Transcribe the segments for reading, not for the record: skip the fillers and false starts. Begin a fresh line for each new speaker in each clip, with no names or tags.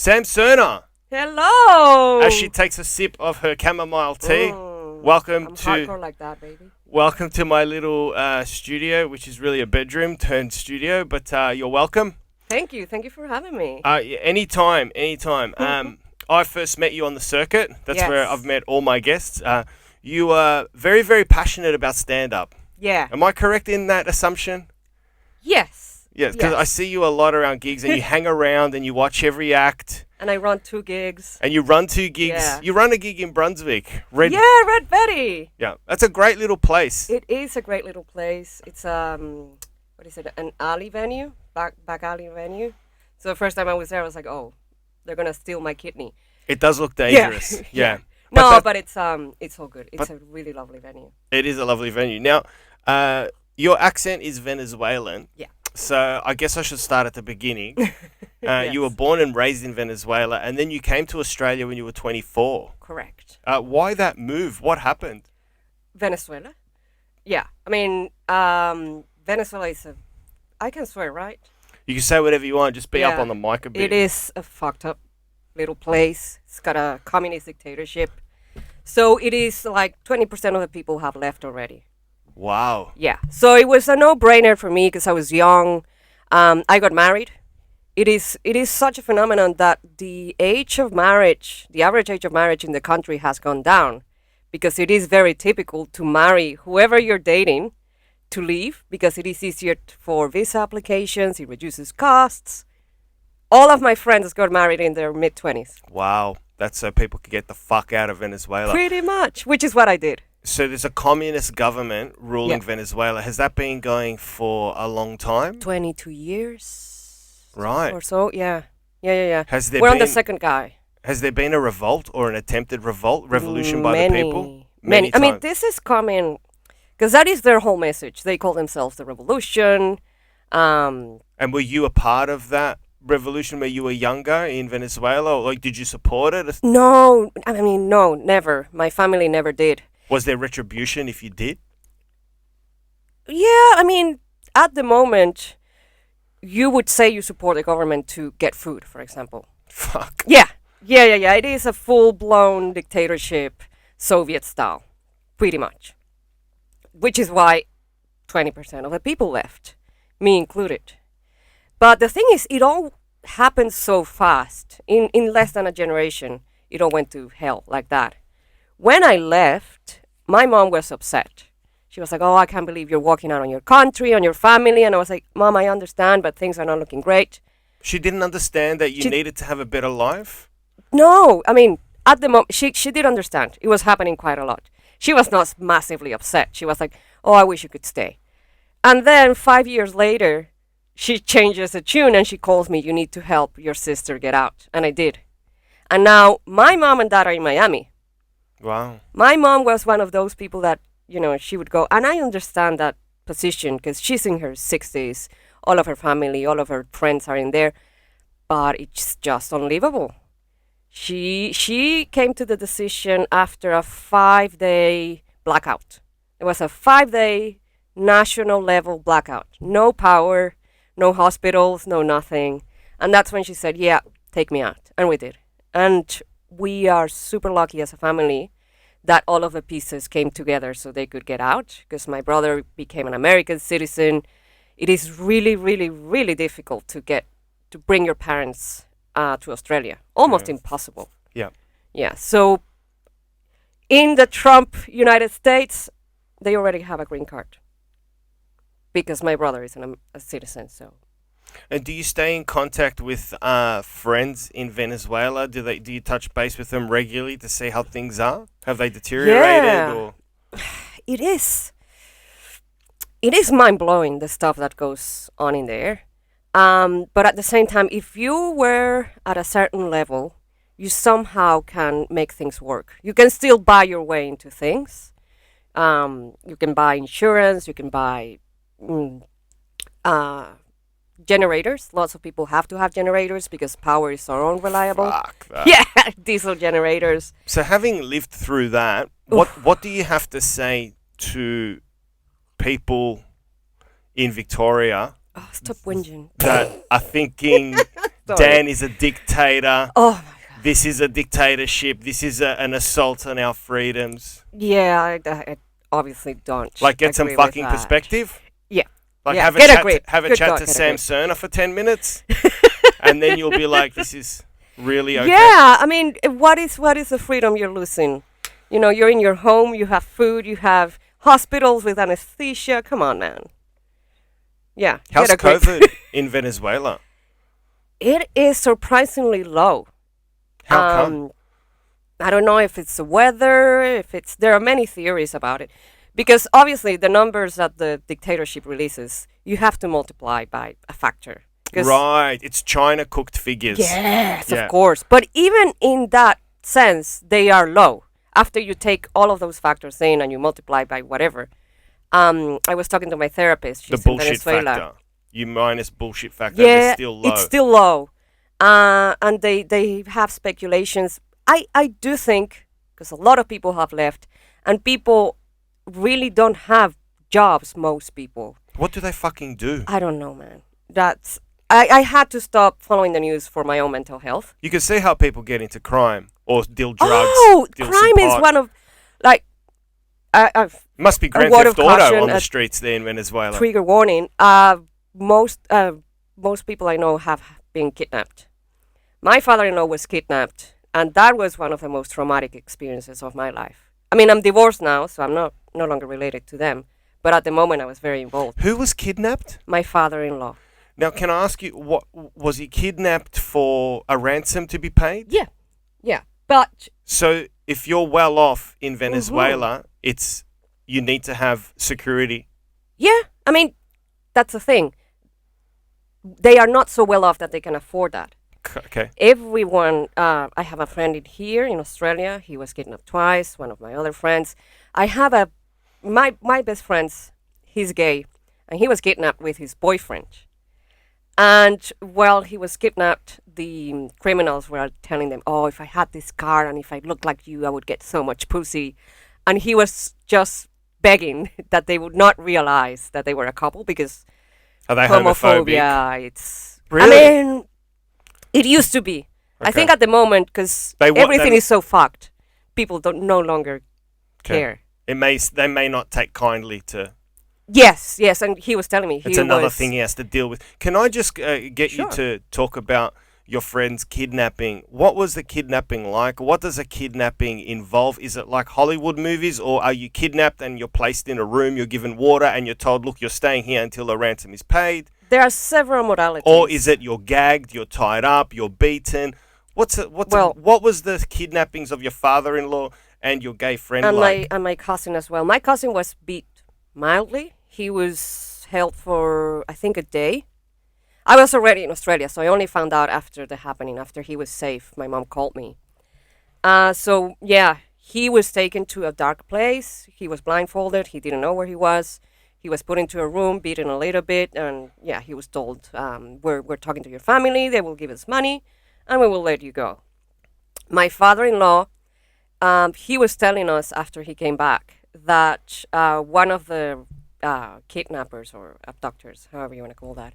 Sam Serna,
Hello.
as she takes a sip of her chamomile tea.
I'm hardcore like that, baby.
Welcome to my little studio, which is really a bedroom turned studio. But you're welcome.
Thank you for having me.
Anytime. I first met you on the circuit. That's where
Yes.
I've met all my guests. You are very, very passionate about stand-up.
Yeah.
Am I correct in that assumption?
Yes.
Yes, because I see you a lot around gigs and you hang around and you watch every act.
And I run 2 gigs.
And you run 2 gigs.
Yeah.
You run a gig in Brunswick.
Red Betty.
Yeah, that's a great little place.
It is a great little place. It's what is it? An alley venue, back alley venue. So the first time I was there, I was like, oh, they're gonna steal my kidney.
It does look dangerous. Yeah.
But it's all good. It's a really lovely venue.
It is a lovely venue. Now, your accent is Venezuelan.
Yeah.
So I guess I should start at the beginning.
Yes.
You were born and raised in Venezuela, and then you came to Australia when you were 24.
Correct.
Why that move? What happened?
Venezuela. Yeah. I mean, Venezuela is I can swear, right?
You can say whatever you want. Just be up
Yeah.
on the mic a bit.
It is a fucked up little place. It's got a communist dictatorship. So it is like 20% of the people have left already.
Wow.
Yeah. So it was a no-brainer for me because I was young. I got married. It is such a phenomenon that the age of marriage, the average age of marriage in the country has gone down because it is very typical to marry whoever you're dating to leave because it is easier for visa applications. It reduces costs. All of my friends got married in their mid-20s.
Wow. That's so people could get the fuck out of Venezuela.
Pretty much, which is what I did.
So there's a communist government ruling Venezuela. Has that been going for a long time?
22 years.
Right.
Or so, yeah. Yeah.
Has there
We're on the
been
second guy.
has there been a revolt or an attempted revolution by
Many,
the people?
Many. I mean,
times.
this is coming because that is their whole message. They call themselves the revolution.
And were you a part of that revolution when you were younger in Venezuela? Or, like, did you support it?
No, never. My family never did.
Was there retribution if you did?
Yeah, I mean, at the moment, you would say you support the government to get food, for example.
Fuck.
Yeah. It is a full-blown dictatorship, Soviet style, pretty much. Which is why 20% of the people left, me included. But the thing is, it all happened so fast. In less than a generation, it all went to hell like that. When I left, my mom was upset. She was like, oh, I can't believe you're walking out on your country, on your family. And I was like, Mom, I understand, but things are not looking great.
She didn't understand that you needed to have a better life?
No, I mean, at the moment, she did understand. It was happening quite a lot. She was not massively upset. She was like, oh, I wish you could stay. And then 5 years later, she changes the tune and she calls me, you need to help your sister get out. And I did. And now my mom and dad are in Miami.
Wow.
My mom was one of those people that, she would go. And I understand that position because she's in her 60s. All of her family, all of her friends are in there. But it's just unlivable. She came to the decision after a 5-day blackout. It was a 5-day national level blackout. No power, no hospitals, no nothing. And that's when she said, yeah, take me out. And we did. And we are super lucky as a family that all of the pieces came together so they could get out because my brother became an American citizen. It is really, really, really difficult to bring your parents to Australia. Almost impossible.
Yeah.
Yeah. So in the Trump United States, they already have a green card because my brother is a citizen. So.
And do you stay in contact with friends in Venezuela? Do you touch base with them regularly to see how things are? Have they deteriorated?
Yeah.
Or?
It is mind-blowing, the stuff that goes on in there. But at the same time, if you were at a certain level, you somehow can make things work. You can still buy your way into things. You can buy insurance. You can buy generators. Lots of people have to have generators because power is so unreliable.
Fuck that.
Yeah, diesel generators.
So having lived through that, what do you have to say to people in Victoria
Oh, stop whinging.
that are thinking
story.
Dan is a dictator.
Oh my god.
This is a dictatorship. This is an assault on our freedoms.
Yeah, I obviously don't.
Like, get some
agree with
fucking
that.
perspective.
Yeah.
Like,
Yeah,
have a
get
chat.
a grip.
Have a
Good
chat
God,
to
get a
Sam
grip.
Serna for 10 minutes, and then you'll be like, "This is really okay."
Yeah, I mean, what is the freedom you're losing? You know, you're in your home, you have food, you have hospitals with anesthesia. Come on, man. Yeah.
How's
get a grip.
COVID in Venezuela?
It is surprisingly low.
How come?
I don't know if it's the weather, there are many theories about it. Because obviously the numbers that the dictatorship releases, you have to multiply by a factor. 'Cause
Right, it's China cooked figures.
Yes,
Yeah.
of course. But even in that sense, they are low. After you take all of those factors in and you multiply by whatever. I was talking to my therapist.
The
She's in
bullshit
Venezuela.
factor. You minus bullshit factor,
Yeah,
it's still low.
it's still low. And they have speculations. I do think, because a lot of people have left, and people really don't have jobs, most people.
What do they fucking do?
I don't know, man. I had to stop following the news for my own mental health.
You can see how people get into crime or deal drugs.
Oh,
deal some
crime is
pot.
one of, like, I've
Must be Grand
word
Theft
of
Auto
caution,
on the
a
streets there in Venezuela.
trigger warning. Most people I know have been kidnapped. My father-in-law was kidnapped, and that was one of the most traumatic experiences of my life. I mean, I'm divorced now, so I'm no longer related to them. But at the moment, I was very involved.
Who was kidnapped?
My father-in-law.
Now, can I ask you, what was he kidnapped for? A ransom to be paid?
Yeah, yeah. But
So, if you're well off in Venezuela, you need to have security.
yeah, I mean, that's the thing. They are not so well off that they can afford that.
Okay.
Everyone, I have a friend here in Australia. He was kidnapped twice. One of my other friends. I have my best friend's, he's gay, and he was kidnapped with his boyfriend. And while he was kidnapped, the criminals were telling them, "Oh, if I had this car and if I looked like you, I would get so much pussy." And he was just begging that they would not realize that they were a couple because
Are they homophobic?
homophobia, it's...
Really?
I mean, it used to be. I
Okay.
think at the moment, because
They wa-
everything
they-
is so fucked, people don't no longer
Okay.
care.
They may not take kindly to.
Yes, and he was telling me
It's another thing he has to deal with. Can I just get you
Sure.
to talk about your friend's kidnapping? What was the kidnapping like? What does a kidnapping involve? Is it like Hollywood movies, or are you kidnapped and you're placed in a room, you're given water, and you're told, "Look, you're staying here until a ransom is paid"?
There are several modalities.
Or is it you're gagged, you're tied up, you're beaten? What was the kidnappings of your father-in-law and your gay friend
and
like?
my cousin as well. My cousin was beat mildly. He was held for, I think, a day. I was already in Australia, so I only found out after the happening, after he was safe. My mom called me. So, yeah, he was taken to a dark place. He was blindfolded. He didn't know where he was. He was put into a room, beaten a little bit, and, yeah, he was told, we're talking to your family. They will give us money, and we will let you go. My father-in-law, he was telling us after he came back that one of the kidnappers or abductors, however you want to call that,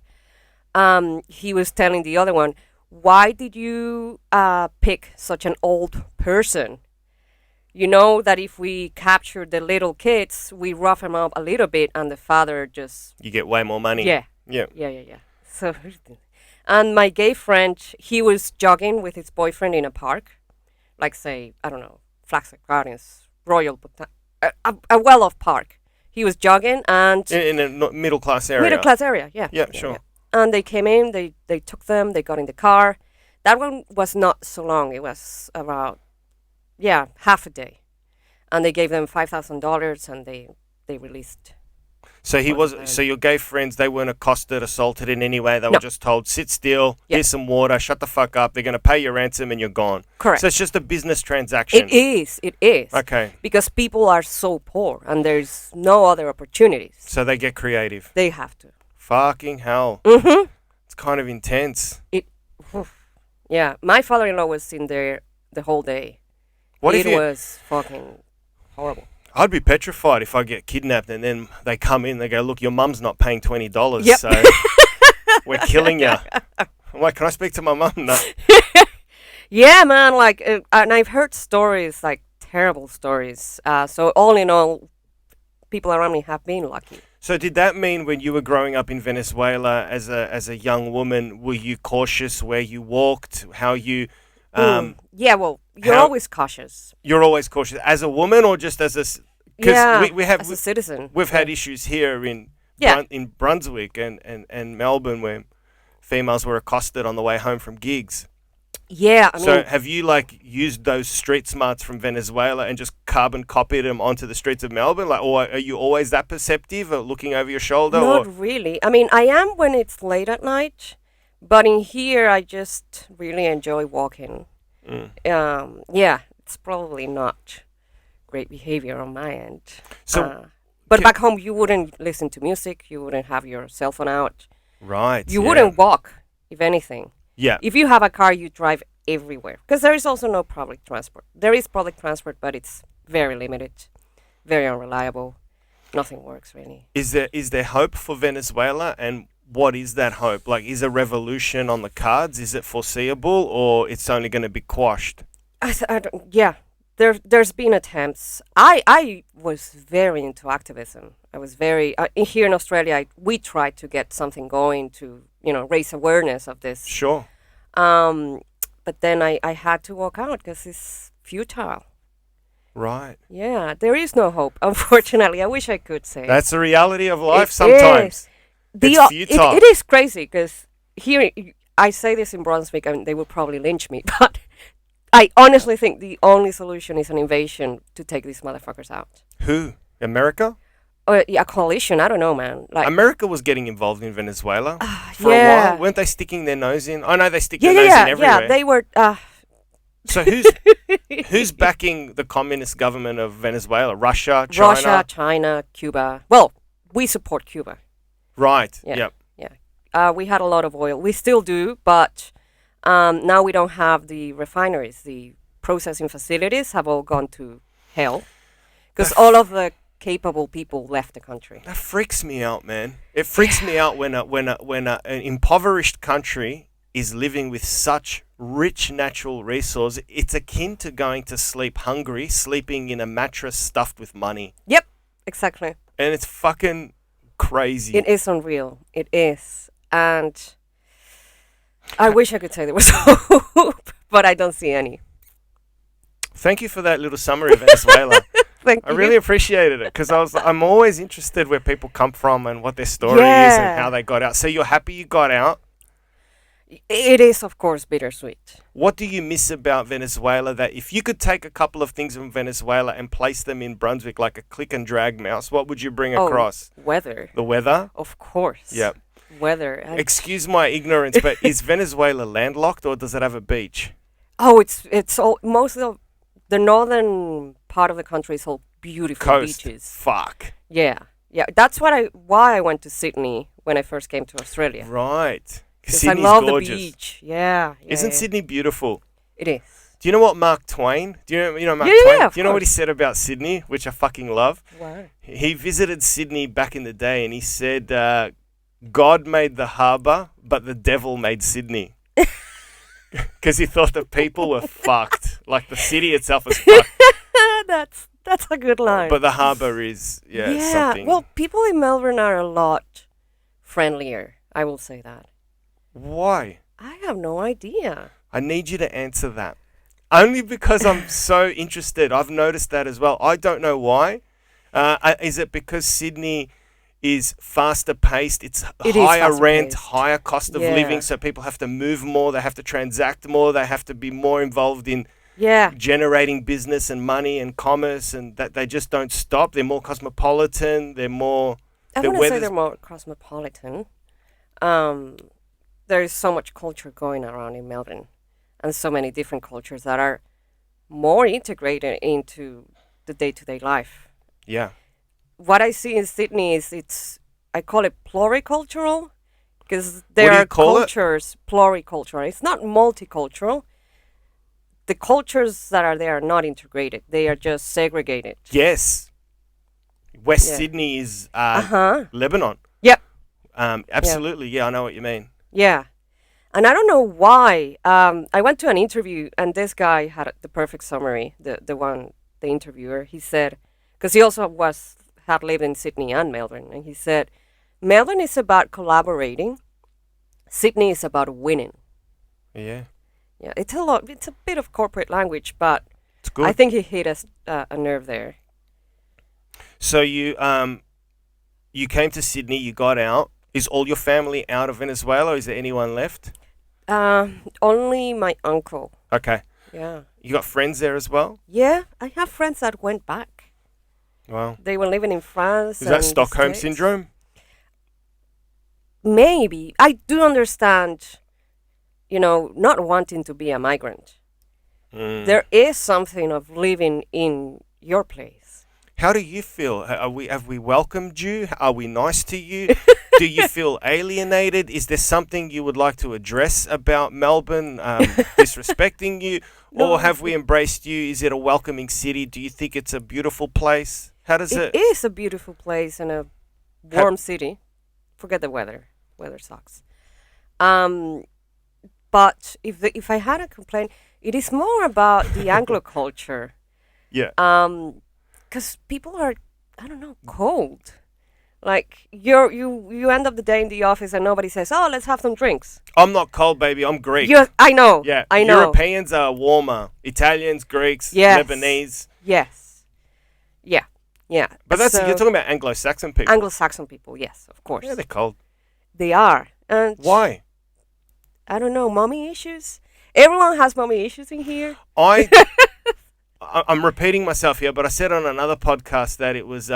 he was telling the other one, "Why did you pick such an old person? You know that if we capture the little kids, we rough them up a little bit, and the father just..."
You get way more money.
Yeah.
Yeah.
Yeah. So, and my gay friend, he was jogging with his boyfriend in a park, like, say, I don't know, Flagstaff Gardens, a well-off park. He was jogging and...
In a middle-class area.
Middle-class area, yeah.
Yeah, sure.
And they came in, they took them, they got in the car. That one was not so long. It was about, half a day. And they gave them $5,000 and they released.
So so your gay friends, they weren't accosted, assaulted in any way. They were just told, "Sit still, here's some water, shut the fuck up. They're going to pay your ransom and you're gone."
Correct.
So it's just a business transaction.
It is.
Okay.
Because people are so poor and there's no other opportunities.
So they get creative.
They have to.
Fucking hell.
Mm-hmm.
It's kind of intense.
Yeah, my father-in-law was in there the whole day. It was fucking horrible.
I'd be petrified if I get kidnapped and then they come in, they go, "Look, your mum's not paying $20,
Yep.
so we're killing you." I'm like, can I speak to my mum? No.
Yeah, man. Like, and I've heard stories, like terrible stories. So all in all, people around me have been lucky.
So did that mean when you were growing up in Venezuela as a young woman, were you cautious where you walked, how you
Yeah, well, you're
how-
always cautious.
you're always cautious as a woman or just as a because
Yeah,
we have
as a citizen.
we've had issues here in
Yeah.
in Brunswick and Melbourne where females were accosted on the way home from gigs.
Yeah, I mean,
So have you like used those street smarts from Venezuela and just carbon copied them onto the streets of Melbourne? Like, or are you always that perceptive or looking over your shoulder?
not
Or
really. I mean, I am when it's late at night, but in here, I just really enjoy walking. Yeah, it's probably not great behavior on my end.
So
But
ca-
back home, you wouldn't listen to music. You wouldn't have your cell phone out.
right,
You
yeah.
wouldn't walk, if anything.
Yeah.
If you have a car, you drive everywhere because there is also no public transport. There is public transport, but it's very limited, very unreliable. Nothing works really.
Is there hope for Venezuela, and what is that hope? Like, is a revolution on the cards? Is it foreseeable, or it's only going to be quashed?
Yeah, there's been attempts. I was very into activism. I was very here in Australia. We tried to get something going to raise awareness of this.
Sure.
But then I had to walk out because it's futile.
Right.
Yeah, there is no hope. Unfortunately, I wish I could say.
That's the reality of life
It
sometimes. It's futile.
It is crazy because here I say this in Brunswick and they will probably lynch me, but I honestly think the only solution is an invasion to take these motherfuckers out.
Who? America?
Or a coalition, I don't know, man. Like
America was getting involved in Venezuela for a
yeah.
while. Weren't they sticking their nose in? I know they stick
yeah,
their
yeah,
nose
yeah,
in everywhere.
yeah. They were.
So who's backing the communist government of Venezuela? Russia, China?
Russia, China, Cuba. Well, we support Cuba.
Right.
Yeah.
Yep.
Yeah. We had a lot of oil. We still do, but now we don't have the refineries. The processing facilities have all gone to hell because all of the capable people left the country.
That freaks me out, man. It freaks me out when an impoverished country is living with such rich natural resource. It's akin to going to sleep hungry, sleeping in a mattress stuffed with money.
Yep, exactly.
And it's fucking crazy.
It is unreal. It is. And I wish I could say there was hope, but I don't see any.
Thank you for that little summary of Venezuela.
Thank
I
you.
really appreciated it because I'm always interested where people come from and what their story is and
Yeah.
how they got out. So you're happy you got out.
It is, of course, bittersweet.
What do you miss about Venezuela that if you could take a couple of things from Venezuela and place them in Brunswick like a click and drag mouse, what would you bring across?
Weather,
The weather?
of course.
Yep.
Weather. And
Excuse my ignorance, but is Venezuela landlocked or does it have a beach?
it's all most of the northern part of the country is all beautiful
Coast.
beaches.
Fuck.
Yeah, yeah. That's why I went to Sydney when I first came to Australia.
Right.
Because I
Sydney's
love
gorgeous.
the beach. Yeah.
Isn't
yeah.
Sydney beautiful?
It is.
Do you know what Mark Twain? Do you know Mark
Yeah,
Twain?
yeah, of
Do you know what he
course.
said about Sydney, which I fucking love?
Wow.
He visited Sydney back in the day and he said, God made the harbour, but the devil made Sydney. Because he thought the people were fucked. Like the city itself was fucked.
That's a good line.
But the harbour is, something.
Well, people in Melbourne are a lot friendlier. I will say that.
Why?
I have no idea.
I need you to answer that. Only because I'm so interested. I've noticed that as well. I don't know why. Is it because Sydney is faster paced? It's
It is
higher
faster
rent,
paced.
higher cost of
Yeah.
living, so people have to move more, they have to transact more, they have to be more involved in
Yeah.
generating business and money and commerce, and that they just don't stop. They're more cosmopolitan, they're more...
I
the
wouldn't say
weather's-
they're more cosmopolitan. There is so much culture going around in Melbourne, and so many different cultures that are more integrated into the day-to-day life.
Yeah.
What I see in Sydney is I call it pluricultural, because
do
there
you
are
call it?
cultures pluricultural. It's not multicultural. The cultures that are there are not integrated. They are just segregated.
Yes. West
Yeah.
Sydney is
Uh-huh.
Lebanon.
Yep.
Absolutely, yeah, I know what you mean.
Yeah. And I don't know why. I went to an interview, and this guy had the perfect summary. The interviewer, he said, because he also had lived in Sydney and Melbourne, and he said, Melbourne is about collaborating. Sydney is about winning.
Yeah.
Yeah, it's a lot. It's a bit of corporate language, but
It's good.
I think he hit a nerve there.
So you came to Sydney, you got out. Is all your family out of Venezuela, or is there anyone left?
Only my uncle.
Okay.
Yeah.
You got friends there as well?
Yeah, I have friends that went back.
Wow.
They were living in France.
Is that
and the
Stockholm
States.
syndrome?
Maybe. I do understand, not wanting to be a migrant. There is something of living in your place.
How do you feel? Have we welcomed you? Are we nice to you? Do you feel alienated? Is there something you would like to address about Melbourne disrespecting you?
No.
Or have we embraced you? Is it a welcoming city? Do you think it's a beautiful place? How does
It is a beautiful place and a warm city. Forget the weather. Weather sucks. But if I had a complaint, it is more about the Anglo culture.
Yeah.
Because people are, I don't know, cold. Like you end up the day in the office and nobody says, "Oh, let's have some drinks."
I'm not cold, baby. I'm Greek.
I know.
Yeah.
I know.
Europeans are warmer. Italians, Greeks,
Yes.
Lebanese.
Yes. Yeah. Yeah.
But
So,
you're talking about Anglo-Saxon people.
Anglo-Saxon people. Yes, of course.
Yeah, they're cold.
They are. And
Why?
I don't know, mommy issues. Everyone has mommy issues in here.
I'm repeating myself here, but I said on another podcast that it was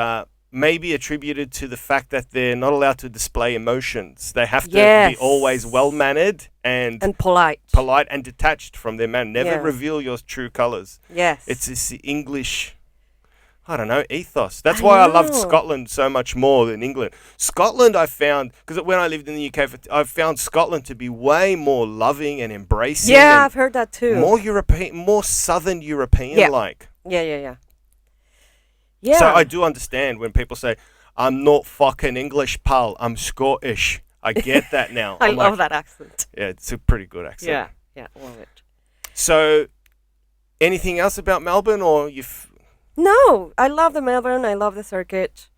maybe attributed to the fact that they're not allowed to display emotions. They have to
Yes.
be always well-mannered and
polite.
polite and detached from their man. Never
Yeah.
reveal your true colors.
Yes.
It's this English, I don't know, ethos. That's
I
why I loved
know.
Scotland so much more than England. Scotland, I found, because when I lived in the UK, I found Scotland to be way more loving and embracing.
Yeah,
and
I've heard that too.
more European, more Southern European-like.
Yeah.
So I do understand when people say, "I'm not fucking English, pal. I'm Scottish." I get that now.
I
I'm
love
like,
that accent.
Yeah, it's a pretty good accent.
Yeah, love it.
So, anything else about Melbourne, or
No, I love the Melbourne. I love the circuit.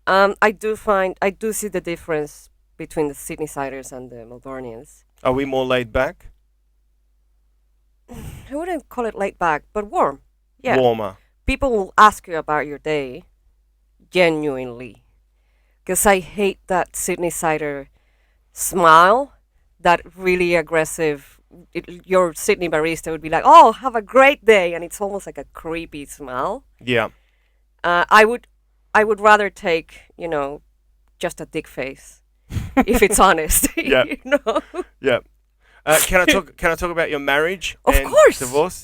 I do see the difference between the Sydney-siders and the Melbournians.
are we more laid back,
I wouldn't call it laid back, but warm. Yeah.
warmer?
People will ask you about your day genuinely. Because I hate that Sydney-sider smile, that really aggressive. Your Sydney barista would be like, "Oh, have a great day," and it's almost like a creepy smile.
Yeah.
I would rather take, just a dick face, if it's honest.
Yeah.
know?
Yeah. Can I talk? Can I talk about your marriage
Of
and
course.
divorce?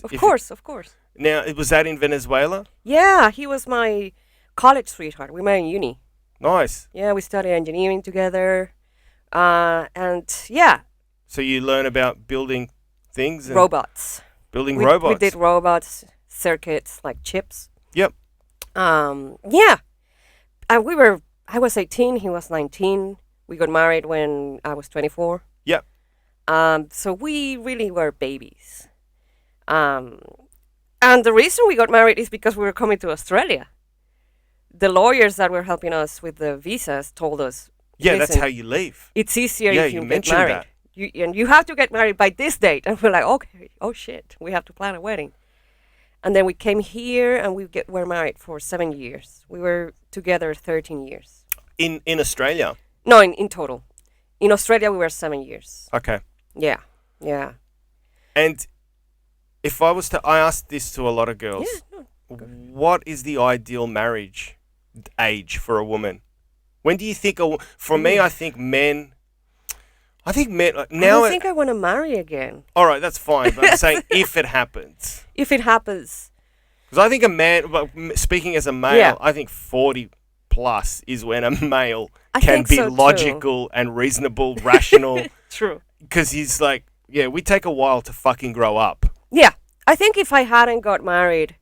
Of course.
Now, was that in Venezuela?
Yeah, he was my college sweetheart. We met in uni.
Nice.
Yeah, we studied engineering together. And yeah,
So you learn about building things and
robots.
building
We
robots.
did robots, circuits, like chips.
Yep.
Yeah. And I was 18, he was 19. We got married when I was 24.
Yep.
So we really were babies. And the reason we got married is because we were coming to Australia. The lawyers that were helping us with the visas told us,
Yeah, that's
"Listen,
how you leave.
it's easier
Yeah,
if
you
you get
mentioned
married.
that.
And you have to get married by this date." And we're like, "Okay, oh shit, we have to plan a wedding." And then we came here and were married for 7 years. We were together 13 years.
In Australia.
No, in total. In Australia, we were 7 years.
Okay.
Yeah.
And if I was to, I asked this to a lot of girls.
Yeah, no,
What is the ideal marriage age for a woman? When do you think? For me, I think men. I think men
I
now.
don't think I want to marry again.
All right, that's fine. But I'm saying if it happens,
If it happens.
because I think a man. Well, speaking as a male,
Yeah.
I think 40 plus is when a male
I
can
think
be
so too.
logical and reasonable, rational.
True.
Because he's like, yeah, we take a while to fucking grow up.
Yeah. I think if I hadn't got married,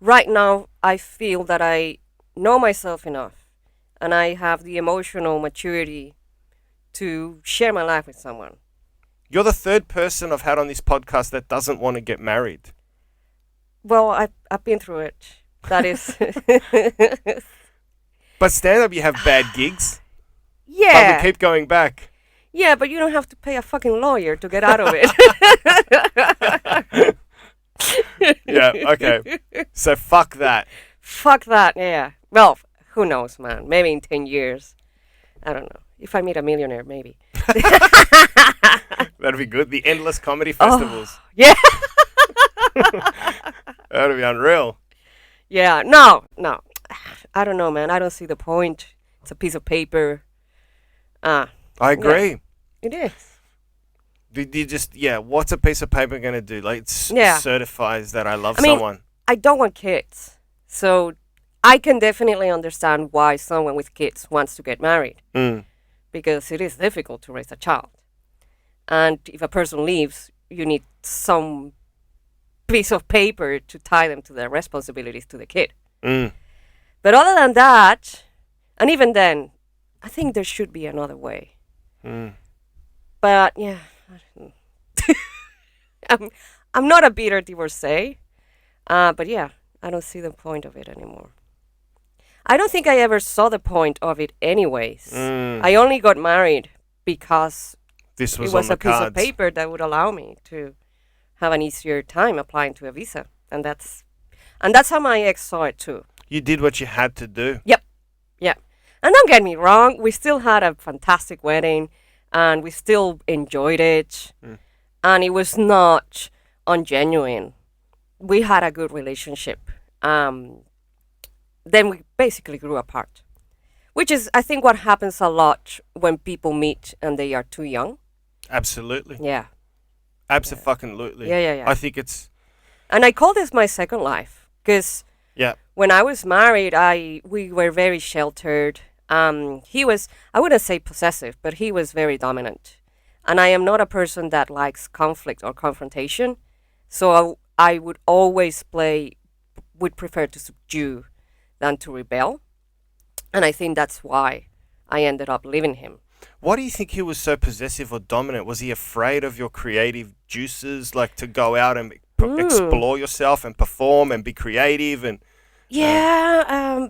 right now I feel that I know myself enough and I have the emotional maturity to share my life with someone.
You're the third person I've had on this podcast that doesn't want to get married.
Well, I've been through it. That is.
But stand up, you have bad gigs. But
Yeah.
we keep going back.
Yeah, but you don't have to pay a fucking lawyer to get out of it.
Yeah, okay. So fuck that.
Fuck that, yeah. Well, who knows, man? Maybe in 10 years. I don't know. If I meet a millionaire, maybe.
That'd be good. The endless comedy festivals.
Yeah.
That'd be unreal.
Yeah, no. I don't know, man. I don't see the point. It's a piece of paper.
I agree.
It is.
You just, what's a piece of paper going to do? Like, it
Yeah.
certifies that I love
I mean,
someone.
I don't want kids. So I can definitely understand why someone with kids wants to get married.
Mm.
Because it is difficult to raise a child. And if a person leaves, you need some piece of paper to tie them to their responsibilities to the kid.
Mm.
But other than that, and even then, I think there should be another way.
Mm.
But yeah, I'm not a bitter divorcee. But yeah, I don't see the point of it anymore. I don't think I ever saw the point of it anyways.
Mm.
I only got married because
This was
it was
on the
a piece
cards.
of paper that would allow me to have an easier time applying to a visa. And that's how my ex saw it too.
You did what you had to do.
Yeah. And don't get me wrong, we still had a fantastic wedding and we still enjoyed it.
Mm.
And it was not ungenuine. We had a good relationship. Then we basically grew apart, which is, I think, what happens a lot when people meet and they are too young.
Absolutely.
Yeah.
Absolutely.
Yeah.
I think it's,
And I call this my second life because
yeah.
when I was married, we were very sheltered. He was, I wouldn't say possessive, but he was very dominant. And I am not a person that likes conflict or confrontation. So I would always would prefer to subdue than to rebel. And I think that's why I ended up leaving him.
Why do you think he was so possessive or dominant? Was he afraid of your creative juices, like to go out and explore yourself and perform and be creative? And
Yeah,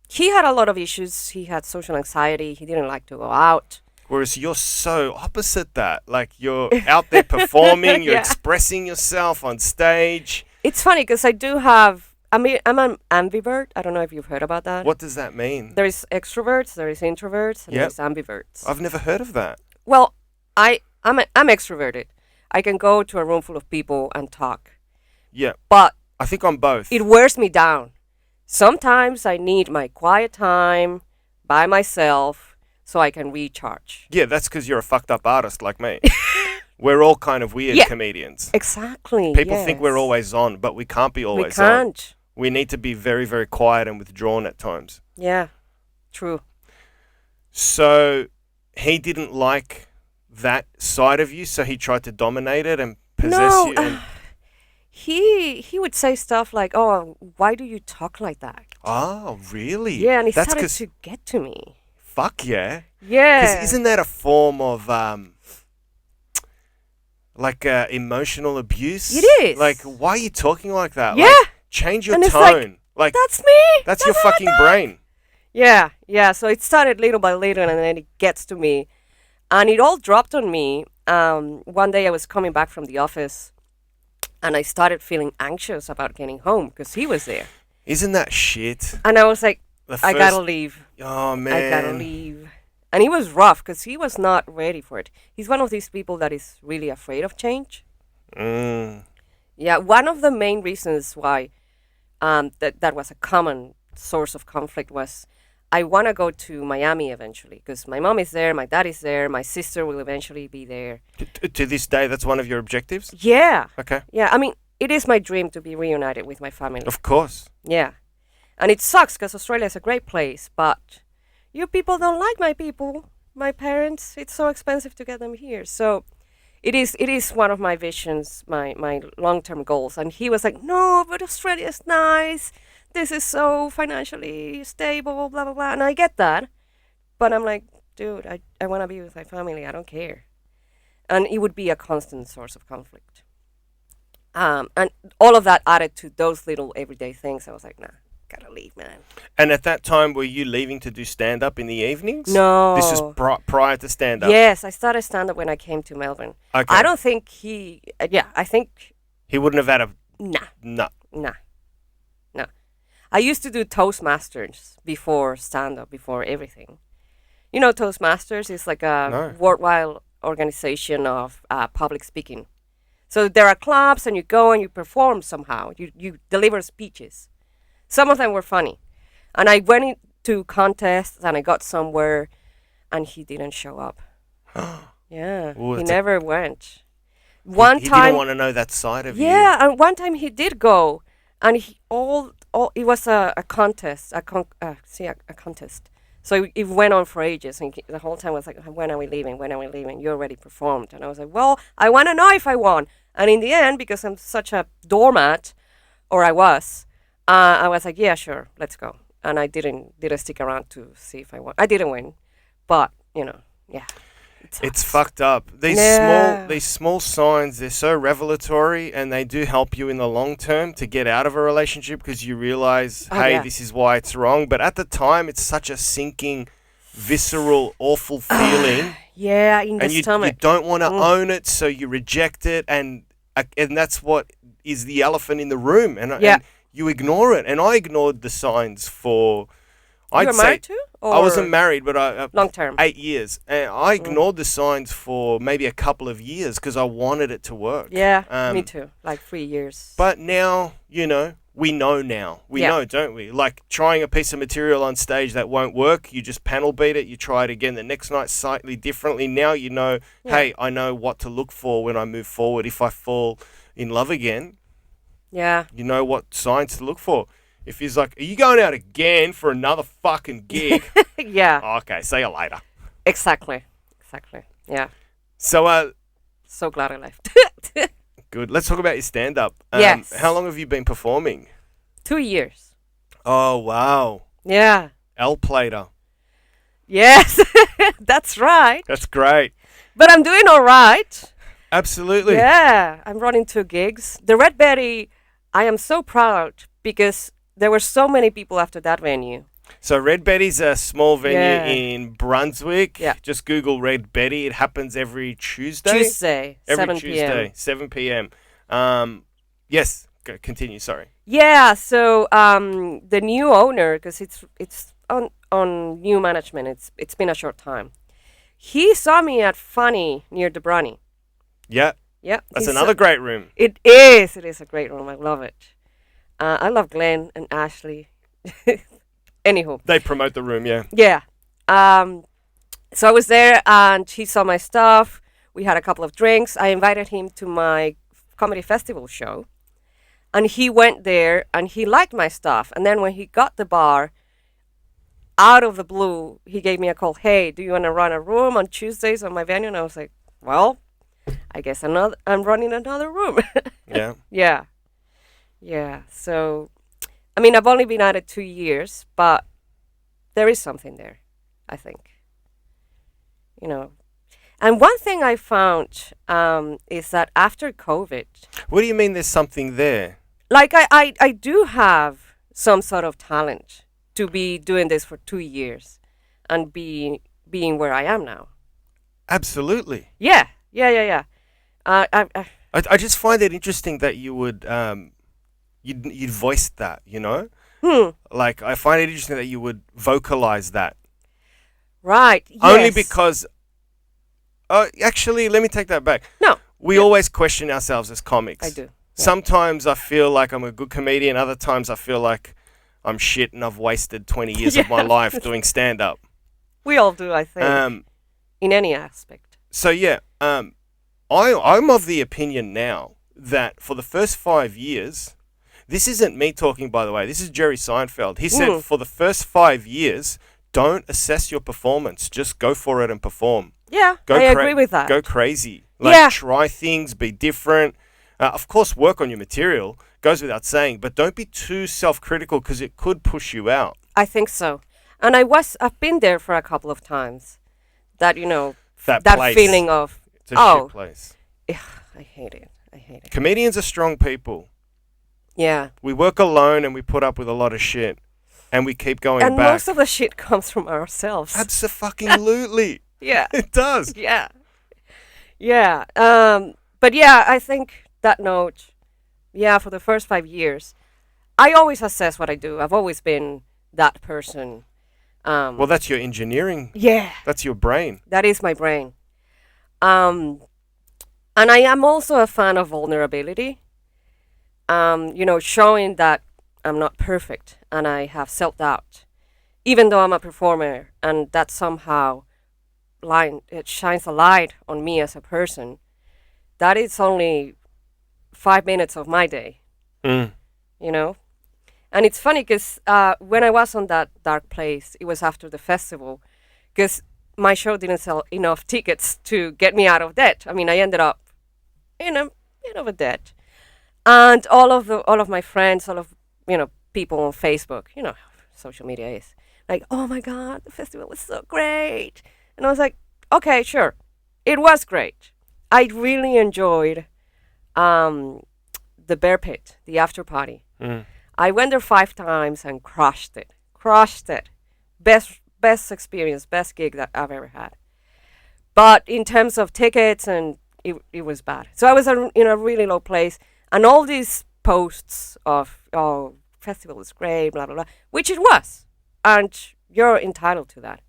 he had a lot of issues. He had social anxiety. He didn't like to go out.
whereas you're so opposite that. Like you're out there performing, you're
Yeah.
expressing yourself on stage.
It's funny because I do have. I mean, I'm an ambivert. I don't know if you've heard about that.
What does that mean?
There is extroverts, there is introverts, and
Yep.
there's ambiverts.
I've never heard of that.
Well, I'm extroverted. I can go to a room full of people and talk,
Yeah,
but
I think I'm both.
it wears me down. Sometimes I need my quiet time by myself so I can recharge.
Yeah, that's because you're a fucked up artist like me. We're all kind of weird
Yeah.
comedians.
Exactly.
People think we're
yes.
always on, but we can't be
We
always on.
can't.
We need to be very, very quiet and withdrawn at times.
Yeah. True.
So he didn't like that side of you, so he tried to dominate it and possess
No.
you. And,
He would say stuff like, "Oh, why do you talk like that?"
oh, really?
Yeah, and he
That's
started
'cause-
to get to me.
fuck yeah.
Yeah.
Because isn't that a form of emotional abuse?
It is.
Like, why are you talking like that?
Yeah.
Like, change your
And it's like,
tone. Like,
That's me.
that's your
how I
fucking
talk.
brain.
Yeah. So it started little by little, and then it gets to me, and it all dropped on me. One day I was coming back from the office, and I started feeling anxious about getting home because he was there,
Isn't that shit?
and I was like,
The
I
first-
gotta leave.
Oh, man.
I gotta leave. And it was rough because he was not ready for it. He's one of these people that is really afraid of change.
Mm.
Yeah, one of the main reasons why that was a common source of conflict was I want to go to Miami eventually because my mom is there, my dad is there, my sister will eventually be there.
To this day, that's one of your objectives?
Yeah,
Okay.
yeah. I mean, it is my dream to be reunited with my family.
Of course.
Yeah, and it sucks because Australia is a great place, but you people don't like my people, my parents. It's so expensive to get them here, so. It is one of my visions, my long-term goals. And he was like, no, but Australia is nice. This is so financially stable, blah, blah, blah. And I get that. But I'm like, dude, I want to be with my family. I don't care. and it would be a constant source of conflict. And all of that added to those little everyday things. I was like, nah, gotta leave, man.
And at that time, were you leaving to do stand up in the evenings?
No.
This is prior to stand up.
Yes, I started stand up when I came to Melbourne.
Okay.
I don't think I think,
He wouldn't have had a.
nah,
No.
nah, no. I used to do Toastmasters before stand up, before everything. You know, Toastmasters is like a
No.
worldwide organization of public speaking. So there are clubs, and you go and you perform somehow. You deliver speeches. Some of them were funny. And I went into contests, and I got somewhere, and he didn't show up. Yeah,
Ooh,
he
that's a-
never went. One
he
time,
didn't want to know that side of you.
yeah, and one time he did go, and it was a contest, a contest. So it went on for ages, and the whole time I was like, when are we leaving? When are we leaving? You already performed. And I was like, well, I want to know if I won. And in the end, because I'm such a doormat, or I was like, yeah, sure, let's go. And I didn't stick around to see if I won. I didn't win, but, yeah.
It's fucked up. These small signs, they're so revelatory, and they do help you in the long term to get out of a relationship, because you realize, this is why it's wrong. But at the time, it's such a sinking, visceral, awful feeling.
Yeah, in the
And you
stomach.
don't want to own it, so you reject it, and that's what is the elephant in the room. And you ignore it. And I ignored the signs for.
You were married too?
I wasn't married, but
long term.
8 years, and I ignored the signs for maybe a couple of years because I wanted it to work.
Yeah, me too. Like 3 years.
But now, we know now. We know, don't we? Like trying a piece of material on stage that won't work, you just panel beat it, you try it again the next night slightly differently. Now you know, hey, I know what to look for when I move forward. If I fall in love again, you know what signs to look for. If he's like, are you going out again for another fucking gig?
Yeah.
Okay, see you later.
Exactly. Yeah.
So,
So glad I left.
good. Let's talk about your stand-up.
Yes.
How long have you been performing?
2 years.
Oh, wow.
Yeah.
L-plater.
Yes, that's right.
That's great.
But I'm doing all right.
Absolutely.
Yeah, I'm running 2 gigs. The Red Betty, I am so proud because there were so many people after that venue.
So Red Betty's a small venue
Yeah.
in Brunswick.
Yeah.
Just Google Red Betty. It happens every Tuesday.
Tuesday,
Every
7
Tuesday,
p.m.
7 p.m. Yes, continue, sorry.
Yeah, so the new owner, because it's on new management, it's been a short time. He saw me at Funny near the Brunny.
Yeah,
Yeah,
that's another great room.
It is a great room. I love it. I love Glenn and Ashley. Anywho.
They promote the room, yeah.
Yeah. So I was there and he saw my stuff. We had a couple of drinks. I invited him to my comedy festival show. And he went there and he liked my stuff. And then when he got the bar, out of the blue, he gave me a call. Hey, do you want to run a room on Tuesdays on my venue? And I was like, well, I guess I'm running another room.
Yeah.
Yeah. Yeah. So, I mean, I've only been at it 2 years, but there is something there, I think. And one thing I found is that after COVID,
What do you mean there's something there?
like I do have some sort of talent to be doing this for 2 years and being where I am now.
Absolutely.
Yeah.
I just find it interesting that you would you'd voice that, Like I find it interesting that you would vocalize that.
Right. Yes.
Only because actually, let me take that back.
No.
We always question ourselves as comics.
I do.
Sometimes I feel like I'm a good comedian, other times I feel like I'm shit and I've wasted 20 years of my life doing stand up.
We all do, I think. In any aspect.
So yeah, I'm of the opinion now that for the first 5 years, this isn't me talking, by the way. This is Jerry Seinfeld. He said for the first 5 years, don't assess your performance. Just go for it and perform.
Yeah, I agree with that.
Go crazy. Try things, be different. Of course, work on your material. Goes without saying. But don't be too self-critical because it could push you out.
I think so. And I've been there for a couple of times. That,
That place.
feeling of
It's a
Oh.
shit place.
Ugh, I hate it. I hate it.
Comedians are strong people.
Yeah.
We work alone and we put up with a lot of shit. And we keep going
And
back.
most of the shit comes from ourselves.
Abso-fucking-lutely.
Yeah.
It does.
Yeah. Yeah. But yeah, I think that note, yeah, for the first 5 years, I always assess what I do. I've always been that person.
Well, that's your engineering.
Yeah.
That's your brain.
That is my brain. And I am also a fan of vulnerability. Showing that I'm not perfect and I have self-doubt, even though I'm a performer, and that somehow it shines a light on me as a person. That is only 5 minutes of my day,
Mm.
you know? And it's funny because when I was on that dark place, it was after the festival, because my show didn't sell enough tickets to get me out of debt. I mean, I ended up in a bit of a debt. And all of my friends, all of people on Facebook, how social media is, like, oh my God, the festival was so great. And I was like, okay, sure, it was great. I really enjoyed the Bear Pit, the after party.
Mm.
I went there 5 times and crushed it. Crushed it. Best experience, best gig that I've ever had. But in terms of tickets, and it was bad. So I was in a really low place. And all these posts of, oh, festival is great, blah, blah, blah, which it was. And you're entitled to that.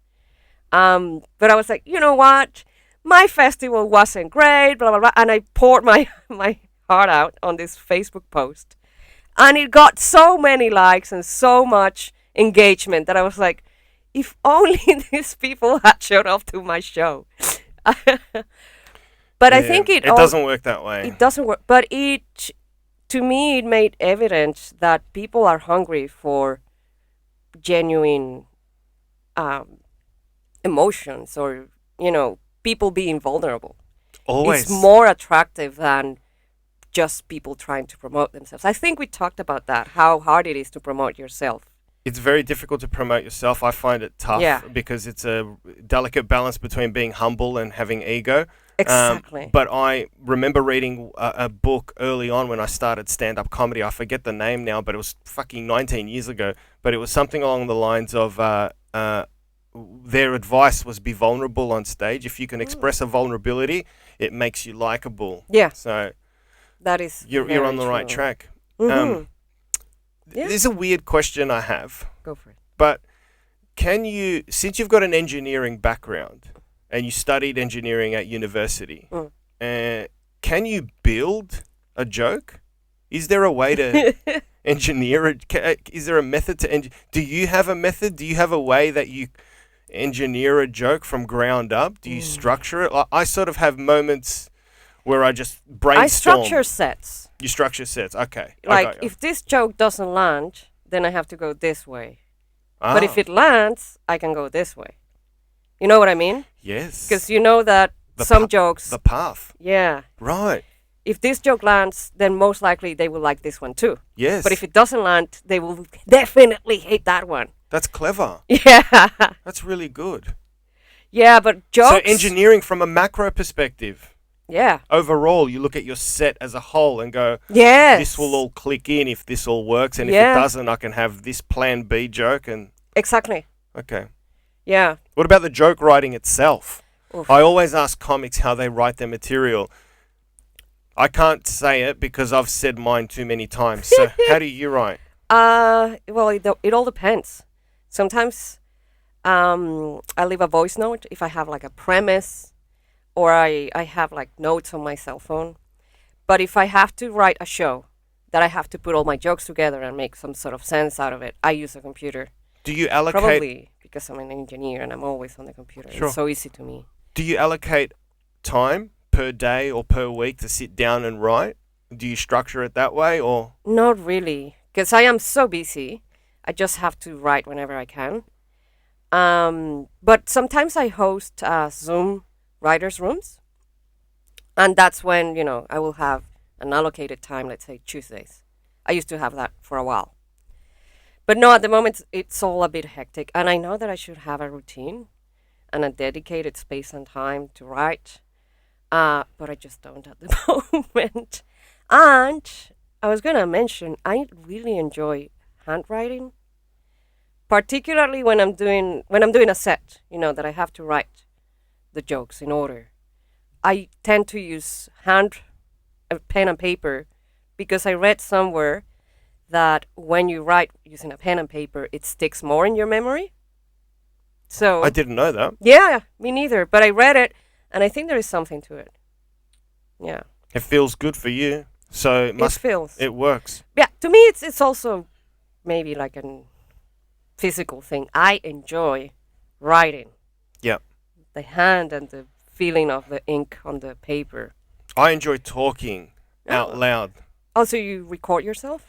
But I was like, you know what? My festival wasn't great, blah, blah, blah. And I poured my heart out on this Facebook post. And it got so many likes and so much engagement that I was like, if only these people had showed up to my show. But I think it
doesn't work that way.
It doesn't work. But to me, it made evident that people are hungry for genuine emotions, or, people being vulnerable.
Always.
It's more attractive than just people trying to promote themselves. I think we talked about that, how hard it is to promote yourself.
It's very difficult to promote yourself. I find it tough because it's a delicate balance between being humble and having ego.
Exactly.
But I remember reading a book early on when I started stand-up comedy. I forget the name now, but it was fucking 19 years ago. But it was something along the lines of their advice was be vulnerable on stage. If you can express a vulnerability, it makes you likable.
Yeah.
So
that is
you're on the right track.
Mm-hmm.
There's a weird question I have.
Go for it.
But can you, since you've got an engineering background and you studied engineering at university, can you build a joke? Is there a way to engineer it? Is there a method to do you have a method? Do you have a way that you engineer a joke from ground up? Do you structure it? I sort of have moments where I just brainstorm.
I structure sets.
You structure sets, okay.
Like, if this joke doesn't land, then I have to go this way.
Ah.
But if it lands, I can go this way. You know what I mean?
Yes.
Because you know that some jokes...
The path.
Yeah.
Right.
If this joke lands, then most likely they will like this one too.
Yes.
But if it doesn't land, they will definitely hate that one.
That's clever.
Yeah.
That's really good.
Yeah, but jokes...
So engineering from a macro perspective.
Yeah.
Overall, you look at your set as a whole and go,
yes,
this will all click in if this all works. And if it doesn't, I can have this plan B joke. And
exactly.
Okay.
Yeah.
What about the joke writing itself?
Oof.
I always ask comics how they write their material. I can't say it because I've said mine too many times. So how do you write?
Well, it all depends. Sometimes I leave a voice note if I have like a premise, or I have like notes on my cell phone. But if I have to write a show that I have to put all my jokes together and make some sort of sense out of it, I use a computer.
Do you allocate...
Probably because I'm an engineer and I'm always on the computer.
Sure.
It's so easy to me.
Do you allocate time per day or per week to sit down and write? Do you structure it that way, or...?
Not really, because I am so busy. I just have to write whenever I can. But sometimes I host Zoom writers' rooms. And that's when, I will have an allocated time, let's say Tuesdays. I used to have that for a while. But no, at the moment, it's all a bit hectic. And I know that I should have a routine and a dedicated space and time to write. But I just don't at the moment. And I was gonna mention I really enjoy handwriting, particularly when I'm doing a set. That I have to write the jokes in order. I tend to use pen and paper because I read somewhere that when you write using a pen and paper, it sticks more in your memory. So
I didn't know that.
yeah, me neither. But I read it, and I think there is something to it. Yeah,
It feels good for you, so
it feels.
it works.
Yeah, to me, it's also maybe like a physical thing. I enjoy writing.
Yeah.
The hand and the feeling of the ink on the paper.
I enjoy talking out
Oh.
loud.
Also, you record yourself?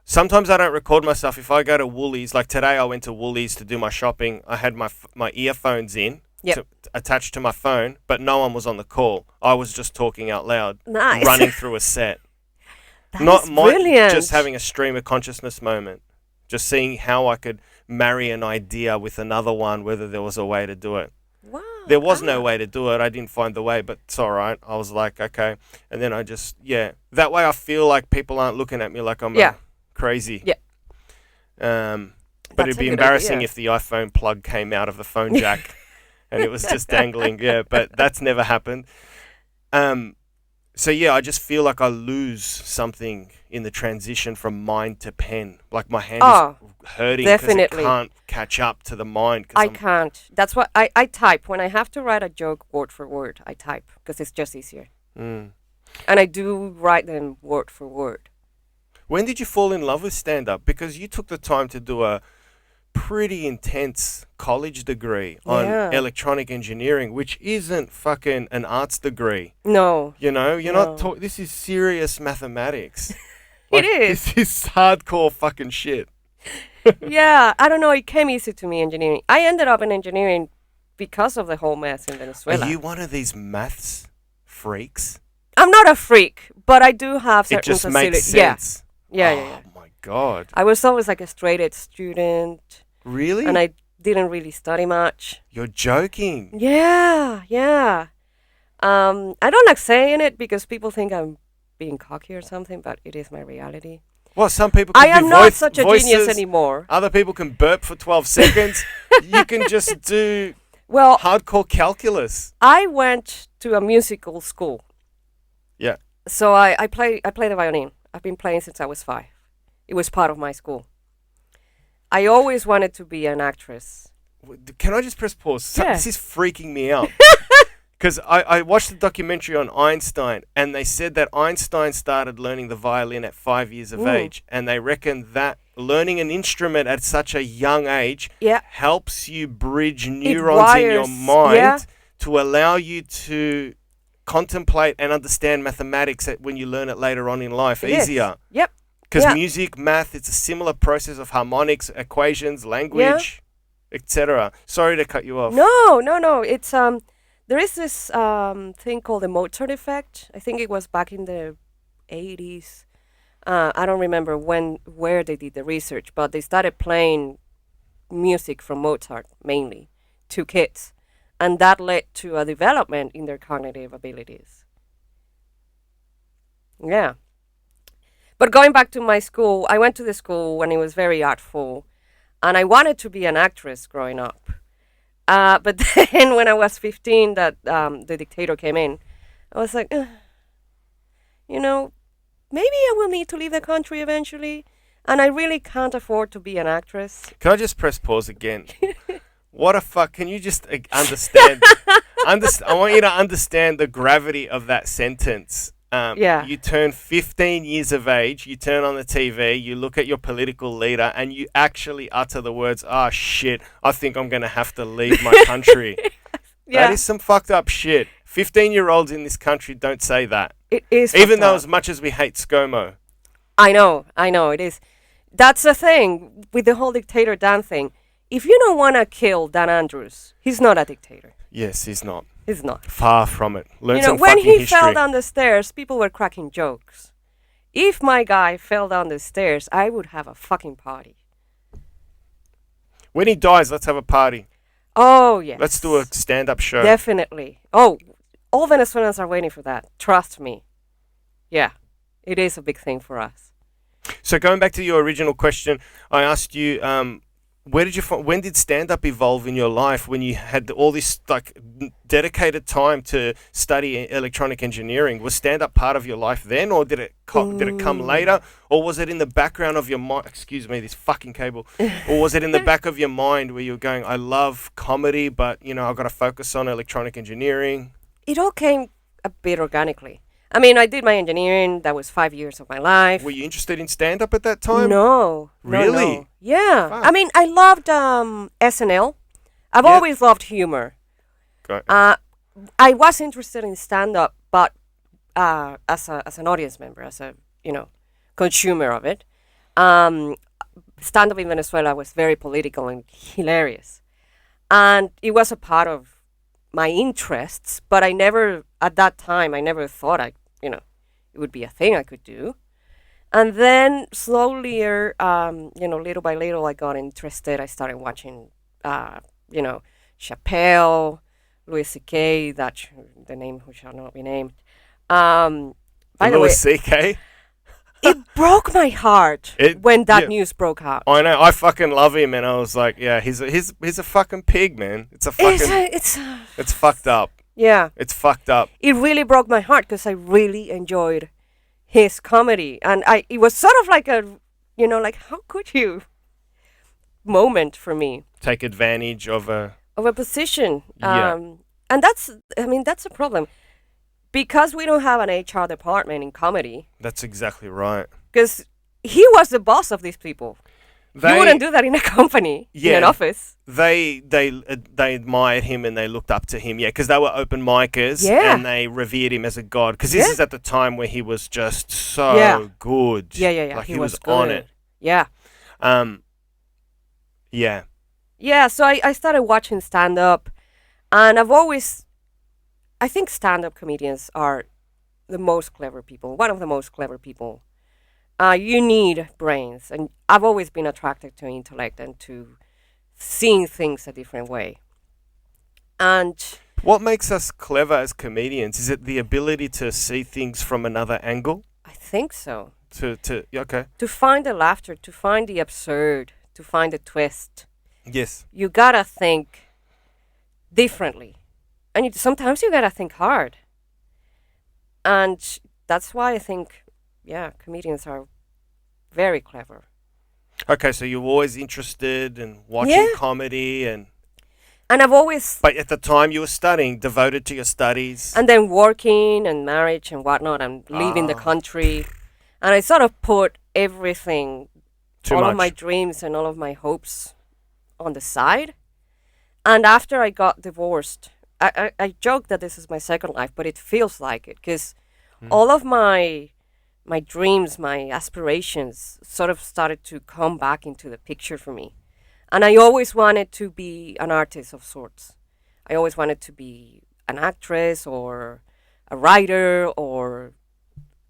Sometimes I don't record myself. If I go to Woolies, like today I went to Woolies to do my shopping. I had my earphones in
Yep.
attached to my phone, but no one was on the call. I was just talking out loud,
Nice.
running through a set.
That is brilliant.
Just having a stream of consciousness moment. Just seeing how I could marry an idea with another one, whether there was a way to do it.
Wow.
There was no way to do it. I didn't find the way, but it's all right. I was like, okay. And then that way I feel like people aren't looking at me like I'm crazy.
Yeah.
But
That's
it'd
a
be
good
embarrassing
idea.
if the iPhone plug came out of the phone jack and it was just dangling. Yeah, but that's never happened. So I just feel like I lose something in the transition from mind to pen. Like my hand is hurting because it
definitely.
can't catch up to the mind.
I can't. That's why I type. When I have to write a joke word for word, I type because it's just easier.
Mm.
And I do write them word for word.
When did you fall in love with stand-up? Because you took the time to do a pretty intense college degree on
Yeah.
electronic engineering, which isn't fucking an arts degree.
No.
You're
No.
not this is serious mathematics.
It is.
This is hardcore fucking shit.
Yeah, I don't know. It came easy to me, engineering. I ended up in engineering because of the whole mess in Venezuela.
Are you one of these maths freaks?
I'm not a freak, but I do have certain
It just makes
facilities.
sense.
Yeah.
Oh my god.
I was always like a straight A student,
Really?
and I didn't really study much.
You're joking.
Yeah. I don't like saying it because people think I'm being cocky or something, but it is my reality.
Well, some people can
I am
do
not such a
voices.
genius anymore.
Other people can burp for 12 seconds. You can just do
Well,
hardcore calculus.
I went to a musical school.
Yeah.
So I play the violin. I've been playing since I was 5. It was part of my school. I always wanted to be an actress.
Can I just press pause?
Yeah.
This is freaking me out. Because I watched the documentary on Einstein, and they said that Einstein started learning the violin at 5 years of age, and they reckon that learning an instrument at such a young age helps you bridge neurons in your mind to allow you to contemplate and understand mathematics when you learn it later on in life easier.
Yep.
Because music, math, it's a similar process of harmonics, equations, language, etc. Sorry to cut you off.
No. It's there is this thing called the Mozart effect. I think it was back in the 80s. I don't remember where they did the research, but they started playing music from Mozart mainly to kids, and that led to a development in their cognitive abilities. Yeah. But going back to my school, I went to the school when it was very artful, and I wanted to be an actress growing up. But then when I was 15, that the Dictator came in, I was like, maybe I will need to leave the country eventually, and I really can't afford to be an actress.
Can I just press pause again? What a fuck? Can you just understand? I want you to understand the gravity of that sentence. You turn 15 years of age, you turn on the TV, you look at your political leader, and you actually utter the words, "Ah, shit, I think I'm going to have to leave my country." That is some fucked up shit. 15-year-olds in this country don't say that.
It is.
Even though as much as we hate ScoMo.
I know, it is. That's the thing with the whole Dictator Dan thing. If you don't want to kill Dan Andrews, he's not a dictator.
Yes, he's not.
He's not.
Far from it. Learn some
when
fucking
he
history.
fell down the stairs, people were cracking jokes. If my guy fell down the stairs, I would have a fucking party.
When he dies, let's have a party.
Oh, yes.
Let's do a stand-up show.
Definitely. Oh, all Venezuelans are waiting for that. Trust me. Yeah, it is a big thing for us.
So going back to your original question, I asked you, when did stand up evolve in your life when you had all this like dedicated time to study electronic engineering? Was stand up part of your life then, or did it come later, or was it in the background of your mind? Excuse me, this fucking cable. Or was it in the back of your mind where you're going, I love comedy, but I've got to focus on electronic engineering?
It all came a bit organically. I mean, I did my engineering. That was 5 years of my life.
Were you interested in stand up at that time?
No.
Really?
No. Yeah.
Fuck.
I mean, I loved SNL. I've
Yep.
always loved humor. I was interested in stand up, but as an audience member, as a consumer of it. Stand up in Venezuela was very political and hilarious, and it was a part of my interests. But at that time, I never thought it would be a thing I could do. And then slowly, little by little, I got interested. I started watching, Chappelle, Louis C.K., the name who shall not be named. By the way,
Louis C.K.?
it broke my heart when that news broke out.
I know. I fucking love him, and I was like, yeah, he's a fucking pig, man. It's fucked up.
Yeah.
It's fucked up.
It really broke my heart because I really enjoyed his comedy, and it was sort of like a, how could you moment for me.
Take advantage of a
position.
Yeah.
And that's a problem because we don't have an HR department in comedy.
That's exactly right.
Because he was the boss of these people. You wouldn't do that in a company, in an office.
They admired him and they looked up to him, because they were open micers and they revered him as a god. Because this is at the time where he was just so good.
Yeah.
Like he was on it.
Yeah.
Yeah.
Yeah, so I started watching stand-up, and I think stand-up comedians are the most clever people, one of the most clever people. You need brains, and I've always been attracted to intellect and to seeing things a different way. And
what makes us clever as comedians? Is it the ability to see things from another angle?
I think so.
Okay.
To find the laughter, to find the absurd, to find the twist.
Yes.
You gotta think differently, and sometimes you gotta think hard. And that's why I think, comedians are very clever.
Okay, so you're always interested in watching comedy and
I've always...
But at the time you were studying, devoted to your studies.
And then working and marriage and whatnot and leaving the country. And I sort of put everything, all of my dreams and all of my hopes on the side. And after I got divorced, I joke that this is my second life, but it feels like it because all of my dreams, my aspirations sort of started to come back into the picture for me. And I always wanted to be an artist of sorts. I always wanted to be an actress or a writer or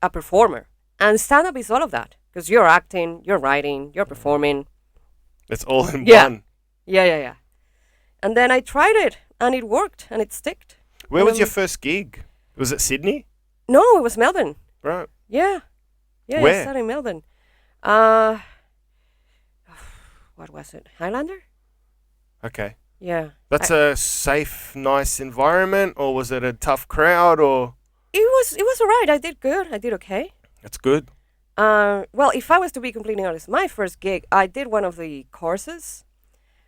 a performer. And stand-up is all of that because you're acting, you're writing, you're performing.
It's all in one.
Yeah. And then I tried it and it worked and it sticked.
Where was your first gig? Was it Sydney?
No, it was Melbourne.
Right.
Yeah.
Where?
I started in Melbourne. What was it? Highlander?
Okay.
Yeah.
That's a safe, nice environment, or was it a tough crowd, or?
It was alright. I did good. I did okay.
That's good.
Well, if I was to be completely honest, my first gig, I did one of the courses,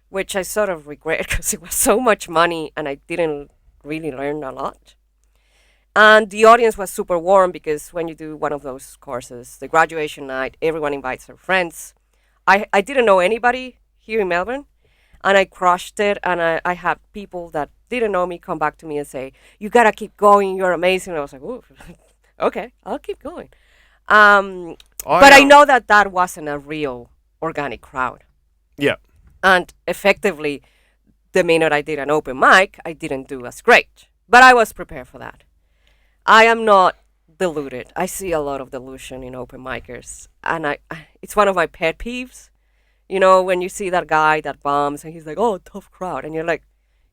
which I sort of regret because it was so much money and I didn't really learn a lot. And the audience was super warm because when you do one of those courses, the graduation night, everyone invites their friends. I didn't know anybody here in Melbourne, and I crushed it. And I had people that didn't know me come back to me and say, "You gotta keep going. You're amazing." And I was like, "Ooh, okay, I'll keep going." But I know that wasn't a real organic crowd.
Yeah.
And effectively, the minute I did an open mic, I didn't do as great. But I was prepared for that. I am not deluded. I see a lot of delusion in open micers. And it's one of my pet peeves. You know, when you see that guy that bombs and he's like, "Oh, tough crowd." And you're like,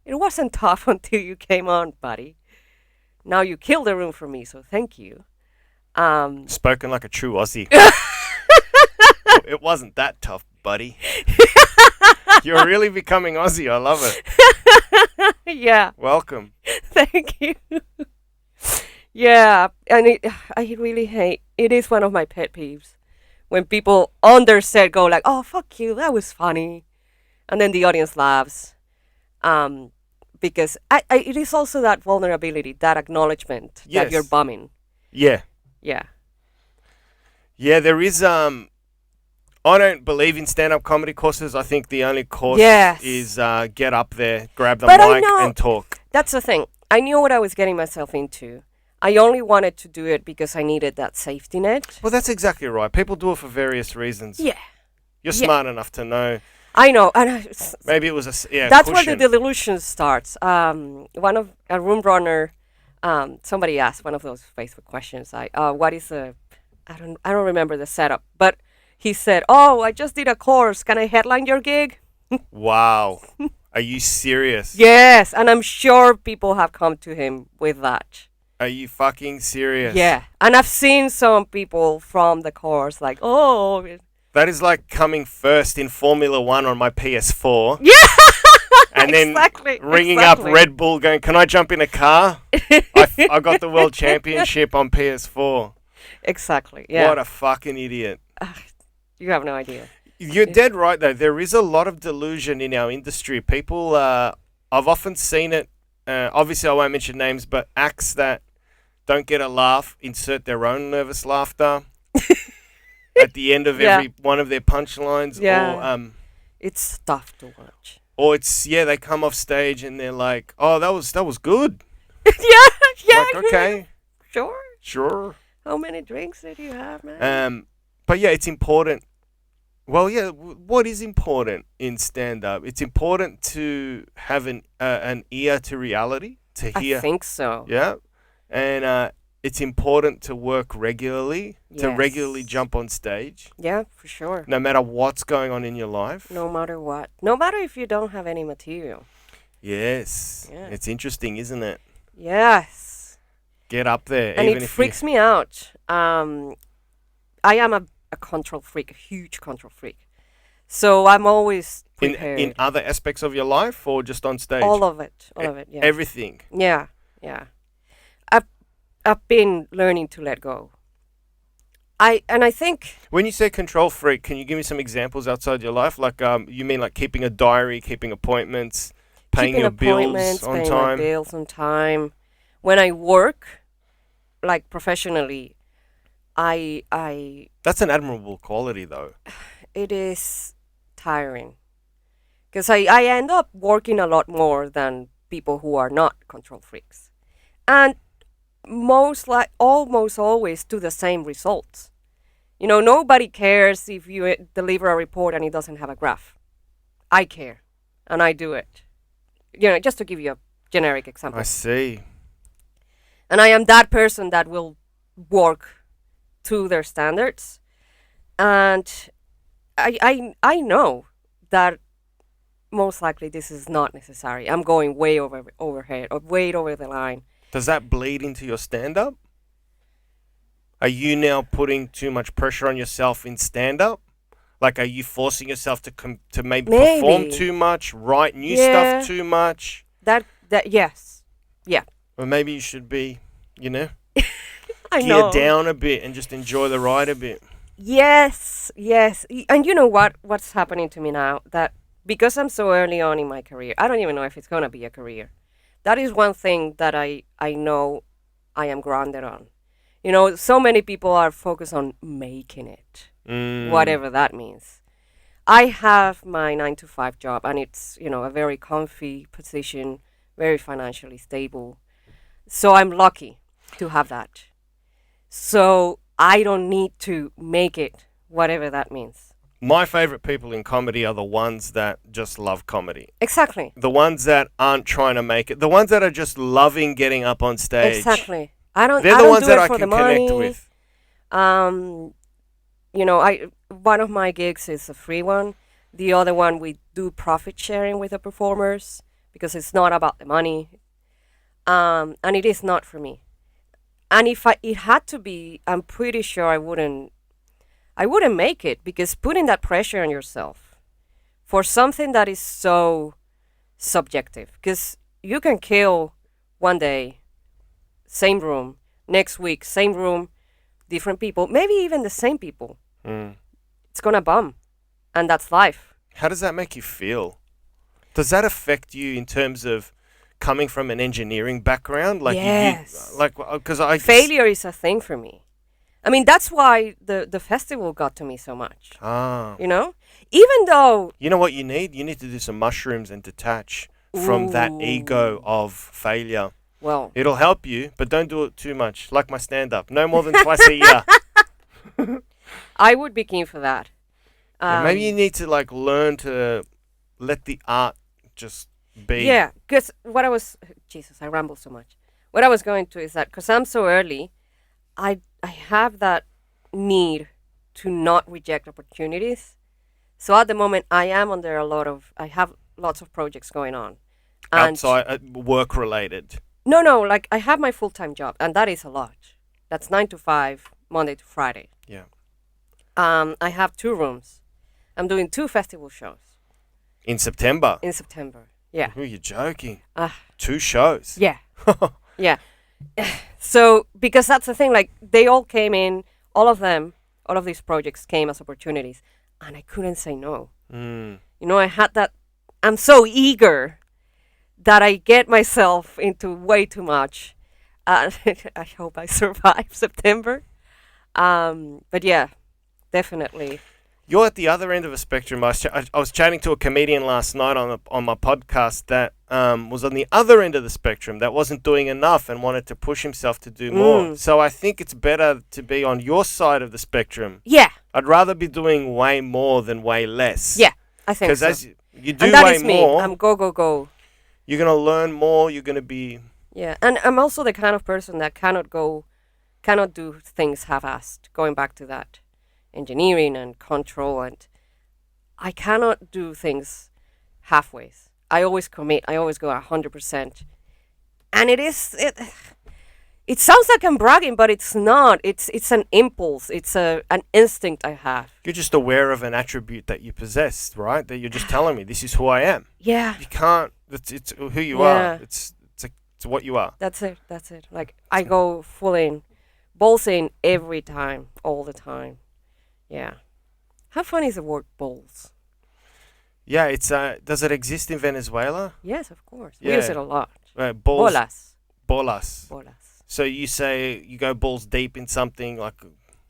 it wasn't tough until you came on, buddy. Now you killed the room for me, so thank you.
Spoken like a true Aussie. It wasn't that tough, buddy. You're really becoming Aussie. I love it.
Yeah,
Welcome.
thank you. Yeah, and I really hate. It is one of my pet peeves when people on their set go like, "Oh, fuck you, that was funny," and then the audience laughs. Because it is also that vulnerability, that acknowledgement that you're
Yes.
bumming.
Yeah.
Yeah.
Yeah, there is. I don't believe in stand-up comedy courses. I think the only course
Yes.
is get up there, grab the
But I
mic,
know-
and talk.
That's the thing. I knew what I was getting myself into. I only wanted to do it because I needed that safety net.
Well, that's exactly right. People do it for various reasons.
Yeah,
You're
yeah.
smart enough to know.
I know, and
Maybe it was
that's
cushion.
where the delusion starts. One of a room runner, somebody asked one of those Facebook questions, like, "What is a?" I don't remember the setup, but he said, "Oh, I just did a course. Can I headline your gig?"
Wow. Are you serious?
Yes, and I'm sure people have come to him with that.
Are you fucking serious?
Yeah, and I've seen some people from the course like, "Oh,
That is like coming first in Formula One on my PS4.
yeah."
And then
Exactly,
ringing
exactly.
up Red Bull going, "Can I jump in a car? I got the world championship on PS4.
Exactly. Yeah.
What a fucking idiot.
You have no idea.
You're dead right, though. There is a lot of delusion in our industry. People, I've often seen it. Obviously, I won't mention names, but acts that don't get a laugh insert their own nervous laughter at the end of
Yeah.
every one of their punchlines.
Yeah. It's tough to watch.
Or it's, they come off stage and they're like, "Oh, that was good."
Yeah. Yeah.
Like, okay,
Sure.
sure.
How many drinks did you have, man?
But yeah, it's important. Well, yeah, what is important in stand-up? It's important to have an ear to reality, to hear.
I think so.
Yeah, and it's important to work regularly, to regularly
Yes.
jump on stage,
Yeah, for sure.
no matter what's going on in your life.
No matter what. No matter if you don't have any material.
Yes,
Yeah.
it's interesting, isn't it?
Yes.
Get up there,
And
even
it
if
freaks me out. I am a control freak, a huge control freak. So I'm always prepared.
in other aspects of your life or just on stage.
All of it. All of it. Yeah.
Everything.
Yeah. Yeah. I've been learning to let go. I think
When you say control freak, can you give me some examples outside your life? Like, you mean like keeping a diary, keeping appointments, paying
keeping
your bills
appointments,
on
paying
time?
my bills on time. When I work, like professionally, I
That's an admirable quality, though.
it is tiring because I end up working a lot more than people who are not control freaks, and almost always to the same results. You know, nobody cares if you deliver a report and it doesn't have a graph. I care, and I do it. You know, just to give you a generic example.
I see.
And I am that person that will work to their standards. And I know that most likely this is not necessary. I'm going way overhead or way over the line.
Does that bleed into your stand-up? Are you now putting too much pressure on yourself in stand-up? Like, are you forcing yourself to maybe perform
Maybe.
too much, write new
Yeah.
stuff too much?
That yes. Yeah.
Or maybe you should be,
I
gear
know.
down a bit and just enjoy the ride a bit.
Yes, yes. And you know what's happening to me now? That because I'm so early on in my career, I don't even know if it's gonna be a career. That is one thing that I know I am grounded on. You know, so many people are focused on making it, whatever that means. I have my 9 to 5 job, and it's a very comfy position, very financially stable. So I'm lucky to have that. So I don't need to make it, whatever that means.
My favorite people in comedy are the ones that just love comedy.
Exactly.
The ones that aren't trying to make it. The ones that are just loving getting up on stage.
Exactly. I don't.
They're
I
the
don't
ones
do
that
it
I
for
can
the
connect
money.
with.
One of my gigs is a free one. The other one we do profit sharing with the performers because it's not about the money. and it is not for me. And if it had to be, I'm pretty sure I wouldn't make it, because putting that pressure on yourself for something that is so subjective, because you can kill one day, same room, next week, same room, different people, maybe even the same people.
Mm.
It's gonna bum, and that's life.
How does that make you feel? Does that affect you in terms of coming from an engineering background? Like
Yes.
because I
Failure is a thing for me. I mean, that's why the festival got to me so much.
Ah,
You know, even though
you know what you need? You need to do some mushrooms and detach from that ego
Ooh.
of failure.
well,
It'll help you, but don't do it too much. Like my stand-up, no more than twice a year.
I would be keen for that.
Yeah, maybe you
Um,
need to like learn to let the art just be.
Yeah, because what I was, Jesus, I ramble so much. What I was going to is that because I'm so early, I have that need to not reject opportunities. So at the moment, I have lots of projects going on, and
Outside work related.
no, like I have my full time job, and that is a lot. That's 9 to 5, Monday to Friday.
Yeah.
I have 2 rooms. I'm doing 2 festival shows
In September.
in September. Yeah.
Who are you joking?
Ah,
2 shows.
yeah. Yeah. So because that's the thing, like they all came in, all of them, all of these projects came as opportunities, and I couldn't say no.
Mm.
I had that. I'm so eager that I get myself into way too much. I hope I survive September. But yeah, definitely.
You're at the other end of a spectrum. I was chatting to a comedian last night on my podcast that was on the other end of the spectrum, that wasn't doing enough and wanted to push himself to do more.
Mm.
So I think it's better to be on your side of the spectrum.
Yeah,
I'd rather be doing way more than way less.
yeah, I think
Because
so.
as you do
And that
way
is me.
more,
I'm go go go.
you're going to learn more. You're going to be...
Yeah, and I'm also the kind of person that cannot do things half-assed. Going back to that engineering and control, and I cannot do things halfways. I always commit. I always go 100%. And it sounds like I'm bragging, but it's not. It's an impulse. It's an instinct I have.
You're just aware of an attribute that you possess, right? That you're just telling me, this is who I am.
Yeah,
You can't... It's who you
Yeah.
are. It's what you are.
that's it. That's it. Like I go full in, balls in every time, all the time. Yeah. How funny is the word balls?
Yeah, it's does it exist in Venezuela?
Yes, of course. We use
Yeah.
it a lot.
Balls,
Bolas.
bolas.
Bolas.
So you say you go balls deep in something like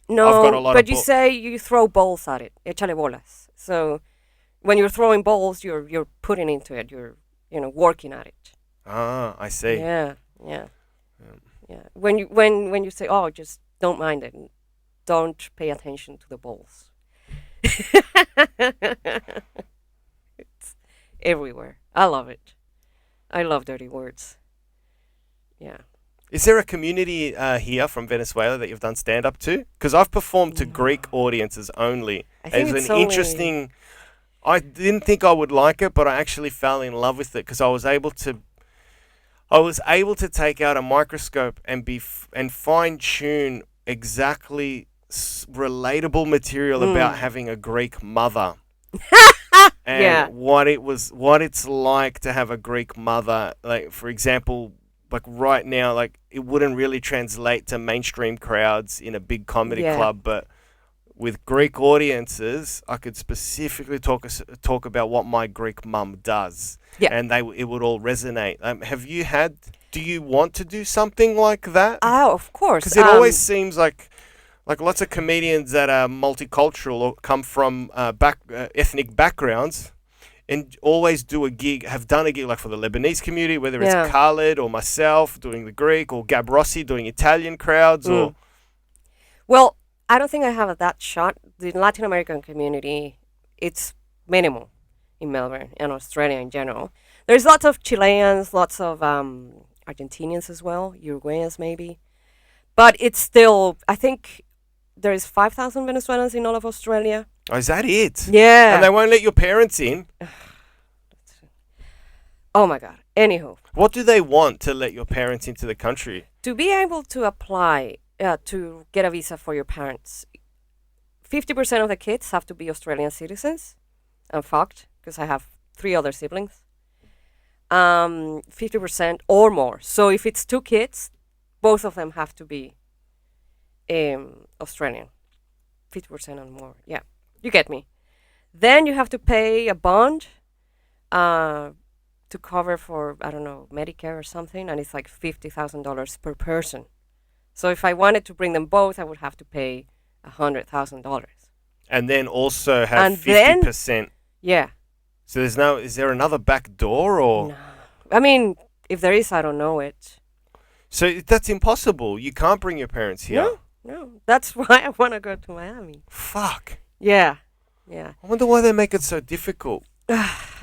No,
got a lot
but
of
you say you throw balls at it. Échale bolas. So when you're throwing balls, you're putting into it. You're working at it.
I see.
Yeah, yeah,
Um,
yeah. When you say, oh, just don't mind it. Don't pay attention to the balls. It's everywhere. I love it. I love dirty words. Yeah.
Is there a community here from Venezuela that you've done stand up to? Because I've performed to Greek audiences only.
I think
It's
it's
an
only-
interesting. I didn't think I would like it, but I actually fell in love with it because I was able to take out a microscope and and fine tune exactly relatable material about having a Greek mother. And
Yeah.
what it's like to have a Greek mother. Like, for example, like right now, like it wouldn't really translate to mainstream crowds in a big comedy
Yeah.
club, but with Greek audiences, I could specifically talk about what my Greek mum does,
Yeah.
and it would all resonate. Do you want to do something like that?
Oh, of course.
Because it always seems like lots of comedians that are multicultural or come from ethnic backgrounds, and always have done a gig like for the Lebanese community, whether it's
Yeah.
Khaled or myself doing the Greek, or Gab Rossi doing Italian crowds, or
Well, I don't think I have that shot. The Latin American community, it's minimal in Melbourne and Australia in general. There's lots of Chileans, lots of Argentinians as well, Uruguayans maybe. But it's still, I think there's 5,000 Venezuelans in all of Australia.
oh, is that it?
Yeah.
And they won't let your parents in.
Oh my God. Anywho.
What do they want to let your parents into the country?
To be able to apply to get a visa for your parents, 50% of the kids have to be Australian citizens. I'm fucked because I have 3 other siblings. 50% or more. So if it's 2 kids, both of them have to be Australian. 50% or more. Yeah, you get me. Then you have to pay a bond to cover for, I don't know, Medicare or something, and it's like $50,000 per person. So if I wanted to bring them both, I would have to pay $100,000.
And then also have
And then-
50%.
Yeah.
So is there another back door or?
No. I mean, if there is, I don't know it.
So that's impossible. You can't bring your parents here.
No. That's why I want to go to Miami.
Fuck.
Yeah. Yeah.
I wonder why they make it so difficult.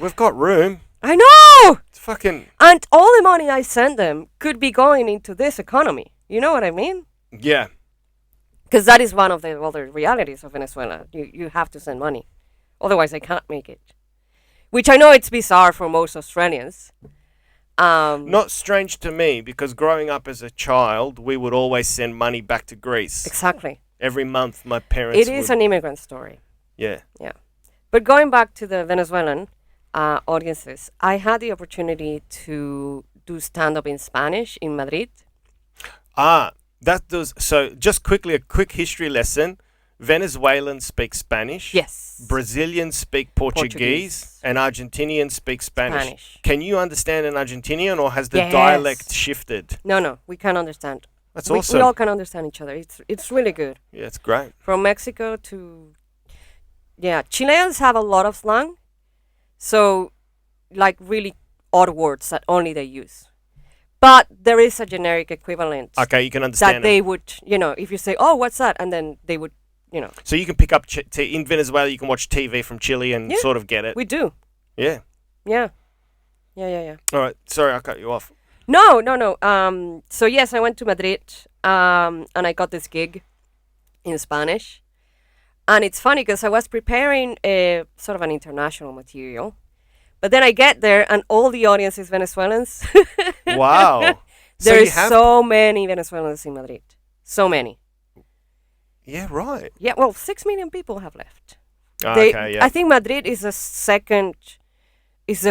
We've got room.
I know!
It's fucking.
And all the money I send them could be going into this economy. You know what I mean?
Yeah.
Because that is one of the other realities of Venezuela. You have to send money. Otherwise, I can't make it. Which I know it's bizarre for most Australians.
Not strange to me because growing up as a child, we would always send money back to Greece.
Exactly.
Every month, my parents
It is an immigrant story.
Yeah.
Yeah. But going back to the Venezuelan audiences, I had the opportunity to do stand-up in Spanish in Madrid.
That does. So, just quickly, a quick history lesson. Venezuelans speak Spanish.
Yes.
Brazilians speak Portuguese. And Argentinians speak Spanish. Can you understand an Argentinian, or has the
Yes.
dialect shifted?
No, we can understand.
That's
We
awesome.
all can understand each other. It's really good.
Yeah, it's great.
From Mexico to... Yeah, Chileans have a lot of slang. So, like really odd words that only they use. But there is a generic equivalent
Okay, you can understand
that they would, if you say, oh, what's that? And then they would,
So you can pick up in Venezuela. You can watch TV from Chile and
Yeah.
sort of get it.
we do.
Yeah.
Yeah.
All right. Sorry, I cut you off.
No. So yes, I went to Madrid, and I got this gig in Spanish. And it's funny because I was preparing a sort of an international material, but then I get there and all the audience is Venezuelans.
Wow.
There's so many Venezuelans in Madrid. So many.
Yeah. Right.
Yeah. Well, 6 million people have left.
Okay. Yeah.
I think Madrid is the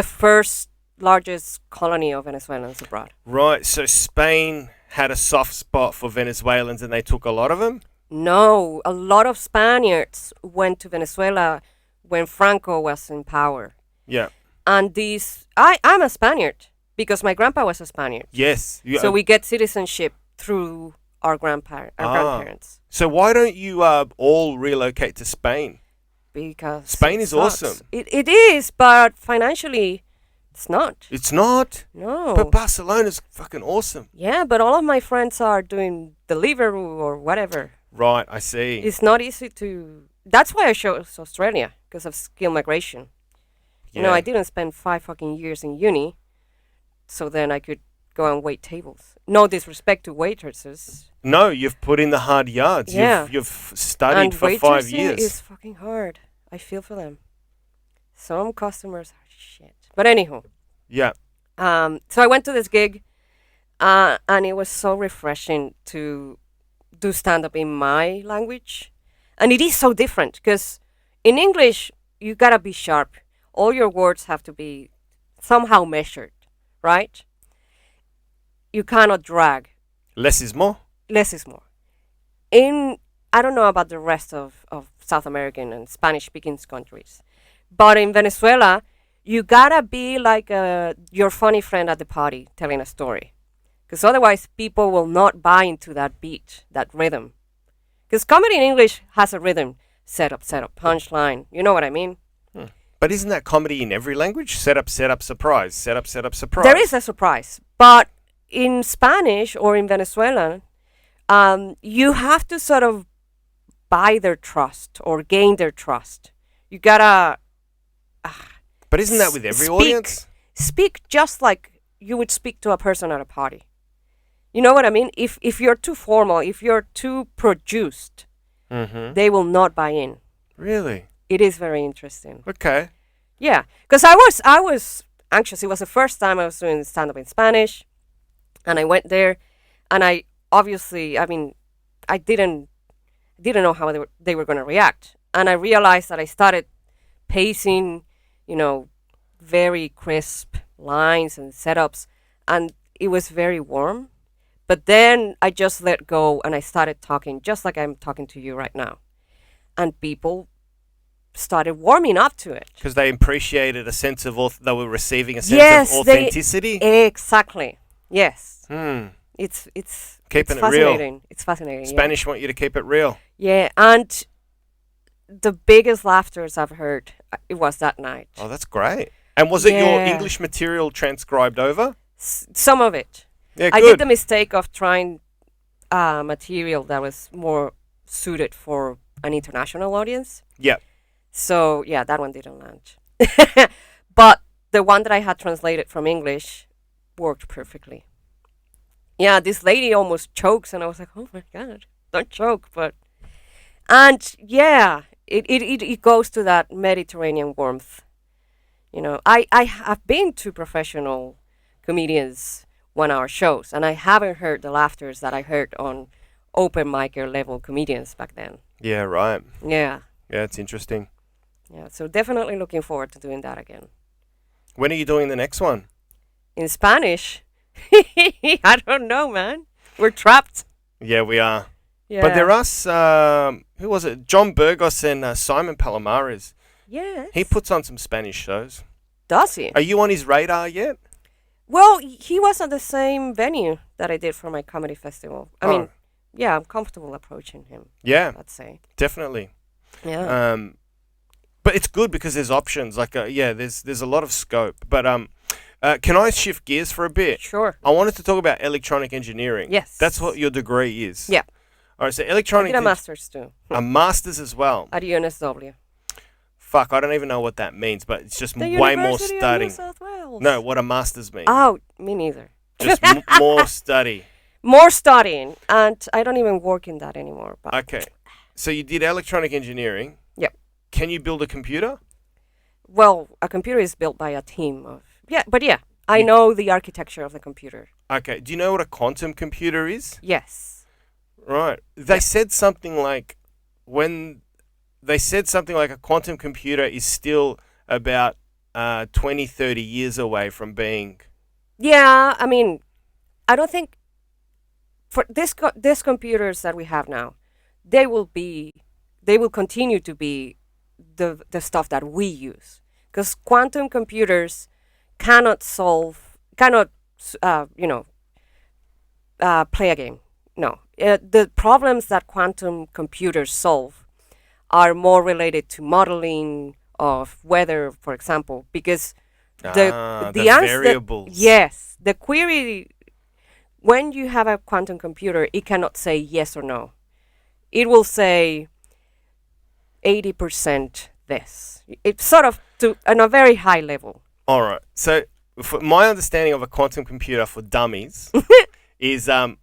first largest colony of Venezuelans abroad.
Right. So Spain had a soft spot for Venezuelans, and they took a lot of them.
No, a lot of Spaniards went to Venezuela when Franco was in power.
Yeah.
And I'm a Spaniard because my grandpa was a Spaniard.
Yes.
So we get citizenship through our grandparents.
So why don't you all relocate to Spain?
Because
Spain
it
is
sucks.
awesome.
It is, but financially, it's not.
It's not.
No.
But Barcelona's fucking awesome.
Yeah, but all of my friends are doing Deliveroo or whatever.
Right. I see.
It's not easy to... That's why I chose Australia, because of skill migration.
Yeah.
I didn't spend 5 fucking years in uni, so then I could go and wait tables. No disrespect to waitresses.
No, you've put in the hard yards.
Yeah.
You've studied
And
for 5
waitressing
years.
is fucking hard. I feel for them. Some customers are shit. But anywho,
Yeah.
so I went to this gig, and it was so refreshing to do stand-up in my language. And it is so different, because in English, you gotta be sharp. All your words have to be somehow measured, right? You cannot drag.
Less is more.
Less is more. I don't know about the rest of South American and Spanish-speaking countries, but in Venezuela, you gotta be like your funny friend at the party telling a story, because otherwise people will not buy into that beat, that rhythm. Because comedy in English has a rhythm: setup, punchline. You know what I mean?
But isn't that comedy in every language? Set up, surprise. Set up, surprise.
There is a surprise, but in Spanish or in Venezuelan, you have to sort of buy their trust or gain their trust. You gotta.
But isn't that with every audience?
Speak just like you would speak to a person at a party. You know what I mean? If you're too formal, if you're too produced, they will not buy in.
Really?
It is very interesting.
Okay.
Yeah, because I was anxious. It was the first time I was doing stand-up in Spanish, and I went there, and I obviously, I mean, I didn't know how they were going to react, and I realized that I started pacing, you know, very crisp lines and setups, and it was very warm. But then I just let go and I started talking just like I'm talking to you right now. And people started warming up to it.
Because they appreciated a sense of they were receiving a sense of authenticity.
Exactly. Yes. It's
keeping it
fascinating.
real.
It's fascinating.
Spanish want you to keep it real.
Yeah, and the biggest laughters I've heard, it was that night.
Oh, that's great. And was it your English material transcribed over?
Some of it.
Yeah,
I
good.
did the mistake of trying material that was more suited for an international audience.
Yeah.
So, yeah, that one didn't land. But the one that I had translated from English worked perfectly. Yeah, this lady almost chokes, and I was like, oh my God, don't choke. And yeah, it goes to that Mediterranean warmth. You know, I have been to professional comedians 1-hour shows, and I haven't heard the laughters that I heard on open micer level comedians back then.
Yeah, right.
Yeah.
Yeah, it's interesting.
Yeah, so definitely looking forward to doing that again.
When are you doing the next one?
In Spanish? I don't know, man. We're trapped.
Yeah, we are.
Yeah.
But there are, who was it? John Burgos and Simon Palomares.
Yes.
He puts on some Spanish shows.
Does he?
Are you on his radar yet?
Well, he was at the same venue that I did for my comedy festival. I mean, yeah, I'm comfortable approaching him.
Yeah.
I'd say.
Definitely.
Yeah.
But it's good because there's options. Like, there's a lot of scope. But can I shift gears for a bit?
Sure.
I wanted to talk about electronic engineering.
Yes.
That's what your degree is.
Yeah.
All right, so
I
electronic...
did a master's too.
A master's as well.
At UNSW.
Fuck, I don't even know what that means, but it's just
The
way more
University of
studying.
New South Wales.
No, what a master's means.
Oh, me neither.
Just more study.
More studying, and I don't even work in that anymore. But
Okay. So you did electronic engineering.
Yep.
Can you build a computer?
Well, a computer is built by a team of... Yeah, but yeah, I know the architecture of the computer.
Okay. Do you know what a quantum computer is?
Yes.
Right. They said something like a quantum computer is still about 20, 30 years away from being...
Yeah, I mean, I don't think... For these computers that we have now, they will continue to be the stuff that we use. Because quantum computers cannot play a game. No. The problems that quantum computers solve are more related to modeling of weather, for example, because the answer,
variables.
Yes, the query, when you have a quantum computer, it cannot say yes or no. It will say 80% this. It's sort of on a very high level.
All right. So for my understanding of a quantum computer for dummies is a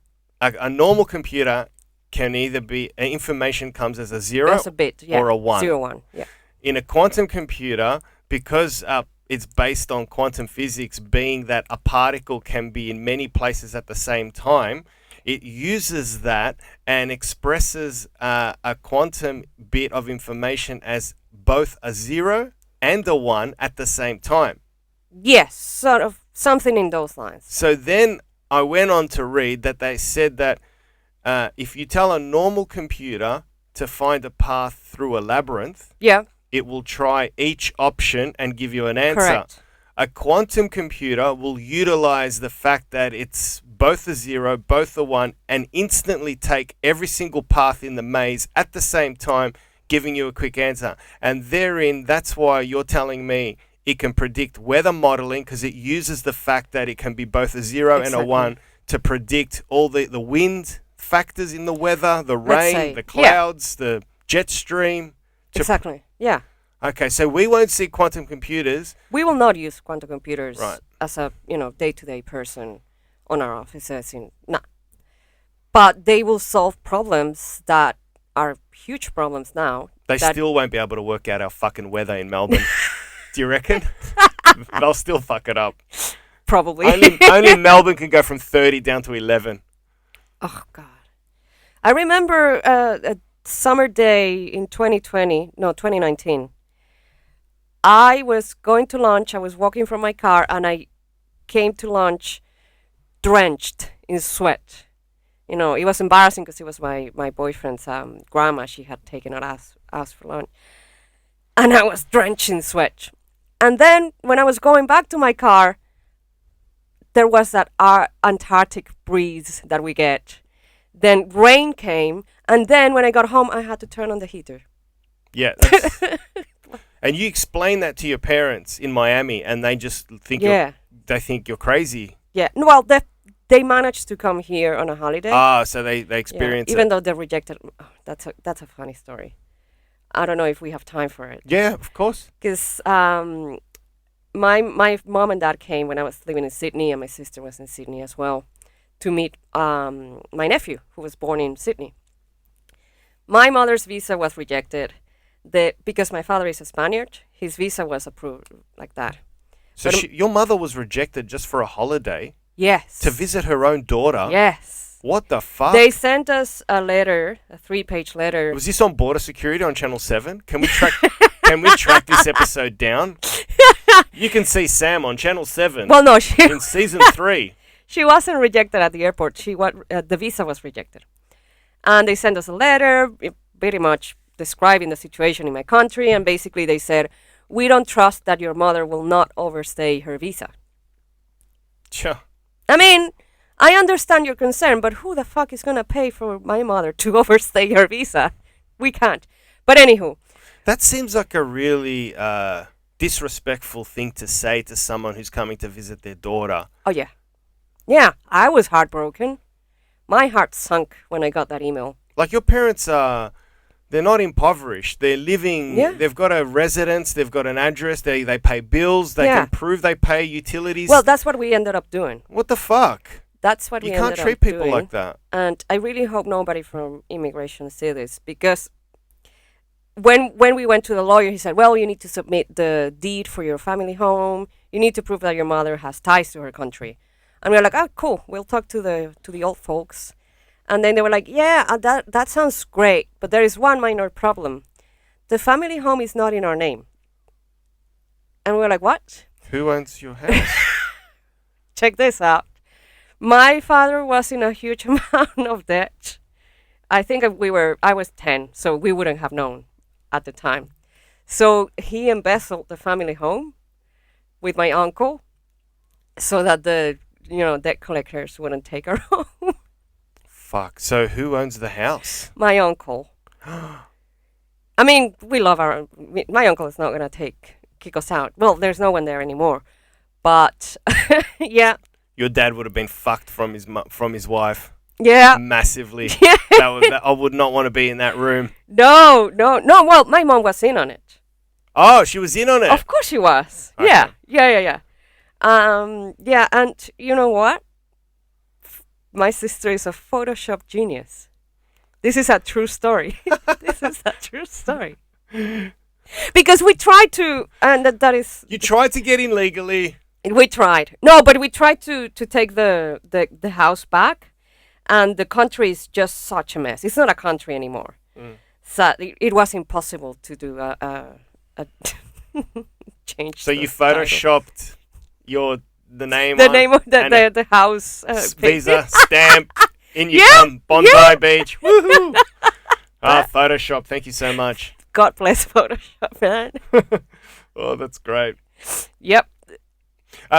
normal computer can either be information comes as a 0
That's a bit, yeah.
or a 1.
0, 1, yeah.
In a quantum computer, because it's based on quantum physics, being that a particle can be in many places at the same time, it uses that and expresses a quantum bit of information as both a 0 and a 1 at the same time.
Yes, sort of something in those lines.
So then I went on to read that they said that if you tell a normal computer to find a path through a labyrinth,
yeah,
it will try each option and give you an answer.
Correct.
A quantum computer will utilize the fact that it's both a 0, both a 1, and instantly take every single path in the maze at the same time, giving you a quick answer. And therein, that's why you're telling me it can predict weather modeling, because it uses the fact that it can be both a 0 and a 1 to predict all the wind factors in the weather, the rain, the clouds, the jet stream.
Exactly, yeah.
Okay, so we won't see quantum computers.
We will not use quantum computers
Right.
as a day-to-day person on our offices. But they will solve problems that are huge problems now.
They still won't be able to work out our fucking weather in Melbourne. Do you reckon? They'll still fuck it up.
Probably.
Only Melbourne can go from 30 down to 11.
Oh God. I remember a summer day in 2019. I was going to lunch. I was walking from my car, and I came to lunch drenched in sweat. It was embarrassing because it was my boyfriend's grandma. She had taken us for lunch, and I was drenched in sweat. And then when I was going back to my car, there was that Antarctic breeze that we get. Then rain came, and then when I got home, I had to turn on the heater.
Yeah. And you explain that to your parents in Miami, and they just think they think you're crazy.
Yeah. Well, they managed to come here on a holiday.
So they experience
even
it.
though they're rejected. Oh, that's a funny story. I don't know if we have time for it.
Yeah, of course.
Because my mom and dad came when I was living in Sydney, and my sister was in Sydney as well, to meet my nephew, who was born in Sydney. My mother's visa was rejected. Because my father is a Spaniard, his visa was approved like that.
So your mother was rejected just for a holiday?
Yes.
To visit her own daughter?
Yes.
What the fuck?
They sent us a letter, a 3-page letter.
Was this on Border Security on Channel 7? Can we track Can we track this episode down? You can see Sam on Channel 7
Well, no,
in season 3.
She wasn't rejected at the airport. The visa was rejected. And they sent us a letter, pretty much describing the situation in my country, and basically they said, we don't trust that your mother will not overstay her visa.
Sure.
I mean, I understand your concern, but who the fuck is going to pay for my mother to overstay her visa? We can't. But anywho.
That seems like a really disrespectful thing to say to someone who's coming to visit their daughter.
Oh, yeah. Yeah, I was heartbroken. My heart sunk when I got that email.
Like, your parents are... They're not impoverished. They're living...
Yeah.
They've got a residence. They've got an address. They pay bills. They can prove they pay utilities.
Well, that's what we ended up doing.
What the fuck?
That's what
you
we ended up doing.
You can't treat people like that.
And I really hope nobody from immigration see this, because when we went to the lawyer, he said, well, you need to submit the deed for your family home. You need to prove that your mother has ties to her country. And we were like, oh, cool. We'll talk to the old folks. And then they were like, yeah, that sounds great, but there is one minor problem. The family home is not in our name. And we were like, what?
Who owns your house?
Check this out. My father was in a huge amount of debt. I think I was 10, so we wouldn't have known at the time. So he embezzled the family home with my uncle so that the debt collectors wouldn't take our home.
Fuck. So who owns the house?
My uncle. I mean, we love my uncle is not going to kick us out. Well, there's no one there anymore. But, yeah.
Your dad would have been fucked from his wife.
Yeah.
Massively.
Yeah.
I would not want to be in that room.
No. Well, my mom was in on it.
Oh, she was in on it?
Of course she was.
Okay.
Yeah. Yeah, and you know what? My sister is a Photoshop genius. This is a true story. This is a true story. Because we tried to, and that is...
You tried to get in legally.
We tried. No, but we tried to take the house back, and the country is just such a mess. It's not a country anymore. So it was impossible to do a change.
So you photoshopped the name
of the house
visa stamp in your Bondi Beach. Woohoo! Photoshop. Thank you so much.
God bless Photoshop, man.
Oh, that's great.
Yep.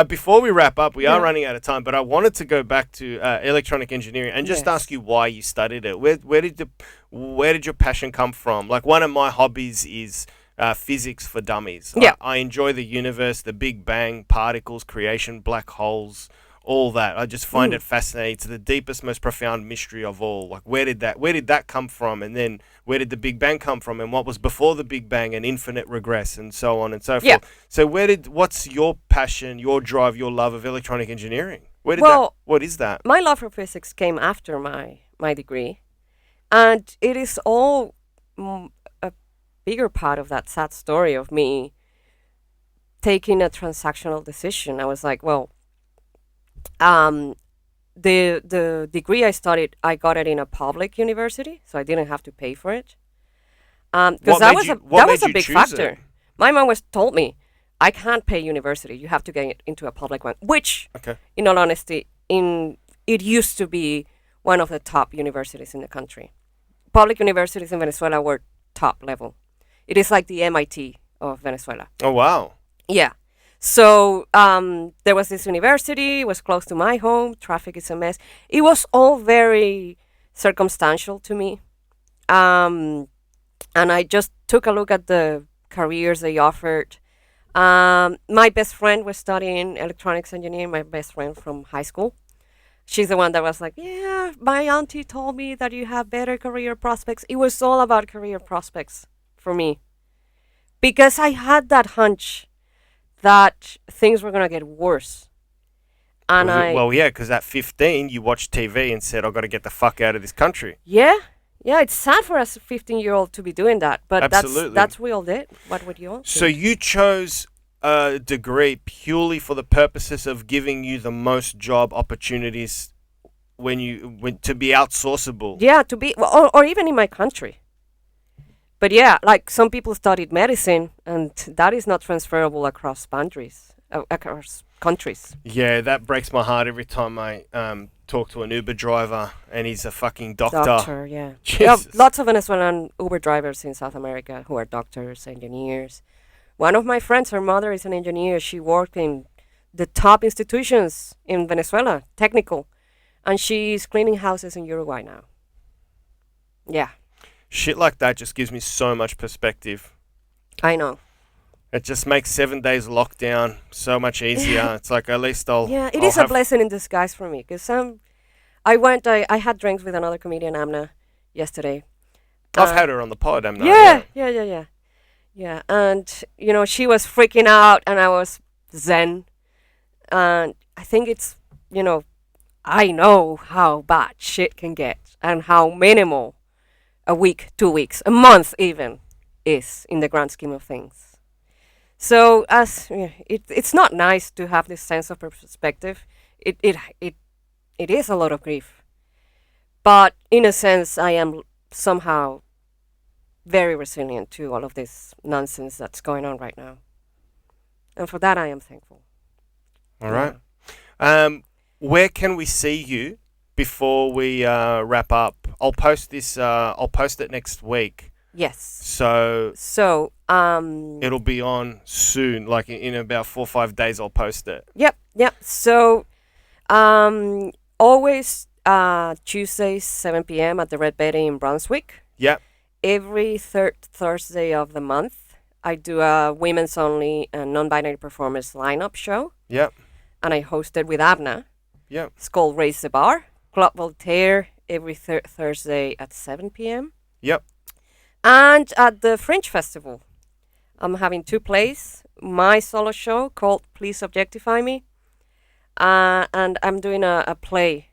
Before we wrap up, we are running out of time, but I wanted to go back to electronic engineering and just ask you why you studied it. Where did your passion come from? Like, one of my hobbies is physics for dummies.
Yeah.
I enjoy the universe, the Big Bang, particles, creation, black holes, all that. I just find it fascinating. It's the deepest, most profound mystery of all. Like, where did that come from? And then where did the Big Bang come from? And what was before the Big Bang, and infinite regress, and so on and so forth.
Yeah.
So what's your passion, your drive, your love of electronic engineering? What is that?
My love for physics came after my degree, and it is all a bigger part of that sad story of me taking a transactional decision. I was like, well, um, the degree I studied, I got it in a public university, so I didn't have to pay for it. Because that was a big factor.
It?
My mom was told me, I can't pay university. You have to get it into a public one. Which,
Okay.
in all honesty, it used to be one of the top universities in the country. Public universities in Venezuela were top level. It is like the MIT of Venezuela.
Oh wow.
Yeah. So there was this university. It was close to my home. Traffic is a mess. It was all very circumstantial to me. And I just took a look at the careers they offered. My best friend was studying electronics engineering, my best friend from high school. She's the one that was like, yeah, my auntie told me that you have better career prospects. It was all about career prospects for me. Because I had that hunch that things were going to get worse. And
Well, yeah, because at 15, you watched TV and said, I've got to get the fuck out of this country.
Yeah. Yeah, it's sad for us 15-year-old to be doing that, but
Absolutely.
that's we all did. What would you all
So
think?
you chose a degree purely for the purposes of giving you the most job opportunities when to be outsourceable.
Yeah, to be, well, or even in my country. But yeah, like some people studied medicine, and that is not transferable across boundaries, across countries.
Yeah, that breaks my heart every time I talk to an Uber driver and he's a fucking doctor.
Doctor, yeah.
Jesus.
Lots of Venezuelan Uber drivers in South America who are doctors, engineers. One of my friends, her mother is an engineer. She worked in the top institutions in Venezuela, technical, and she's cleaning houses in Uruguay now. Yeah,
Shit like that just gives me so much perspective.
I know.
It just makes 7 days lockdown so much easier. It's like at least I'll.
Yeah, it
I'll
is a blessing in disguise for me because I had drinks with another comedian, Amna, yesterday.
I've had her on the pod, haven't I?
Yeah. And, she was freaking out and I was zen. And I think it's, I know how bad shit can get and how minimal a week, 2 weeks, a month even is in the grand scheme of things. So it's not nice to have this sense of perspective. It is a lot of grief. But in a sense, I am somehow very resilient to all of this nonsense that's going on right now. And for that, I am thankful.
All right. Where can we see you before we wrap up? I'll post this. I'll post it next week.
Yes.
So
So,
it'll be on soon. Like in about 4 or 5 days, I'll post it.
Yep. So, always Tuesdays, 7 p.m. at the Red Betty in Brunswick.
Yep.
Every third Thursday of the month, I do a women's only non-binary performers lineup show.
Yep.
And I host it with Abna.
Yep.
It's called Raise the Bar. Club Voltaire every Thursday at 7 p.m.
Yep.
And at the Fringe Festival, I'm having 2 plays. My solo show called Please Objectify Me. And I'm doing a play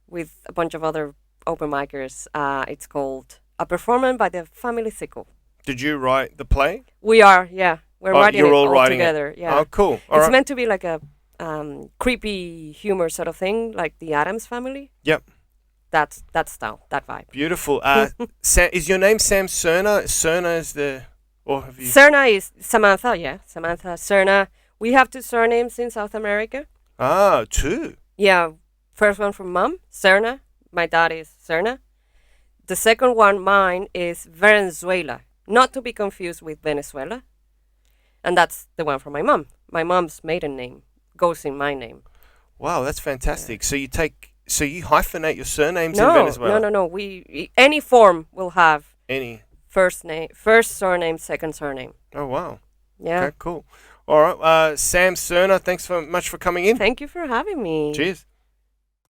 with a bunch of other open micers. It's called A Performance by the Family Sickle.
Did you write the play?
We are, yeah. We're writing
you're
it
all
all
writing
together.
it.
Yeah.
Oh, cool. All
It's
right.
meant to be like a creepy humor sort of thing, like the Addams Family.
Yep.
That style, that vibe.
Beautiful. Is your name Sam Serna? Serna is the, or have you?
Serna is Samantha, yeah. Samantha, Serna. We have 2 surnames in South America.
Ah, 2.
Yeah, first one from mom, Serna. My dad is Serna. The second one, mine, is Venezuela. Not to be confused with Venezuela. And that's the one from my mom. My mom's maiden name goes in my name.
Wow, that's fantastic. Yeah. So you hyphenate your surnames in Venezuela?
No. Any form will have
Any.
first surname, second surname.
Oh, wow.
Yeah.
Okay, cool. All right. Sam Serna, thanks so much for coming in.
Thank you for having me.
Cheers.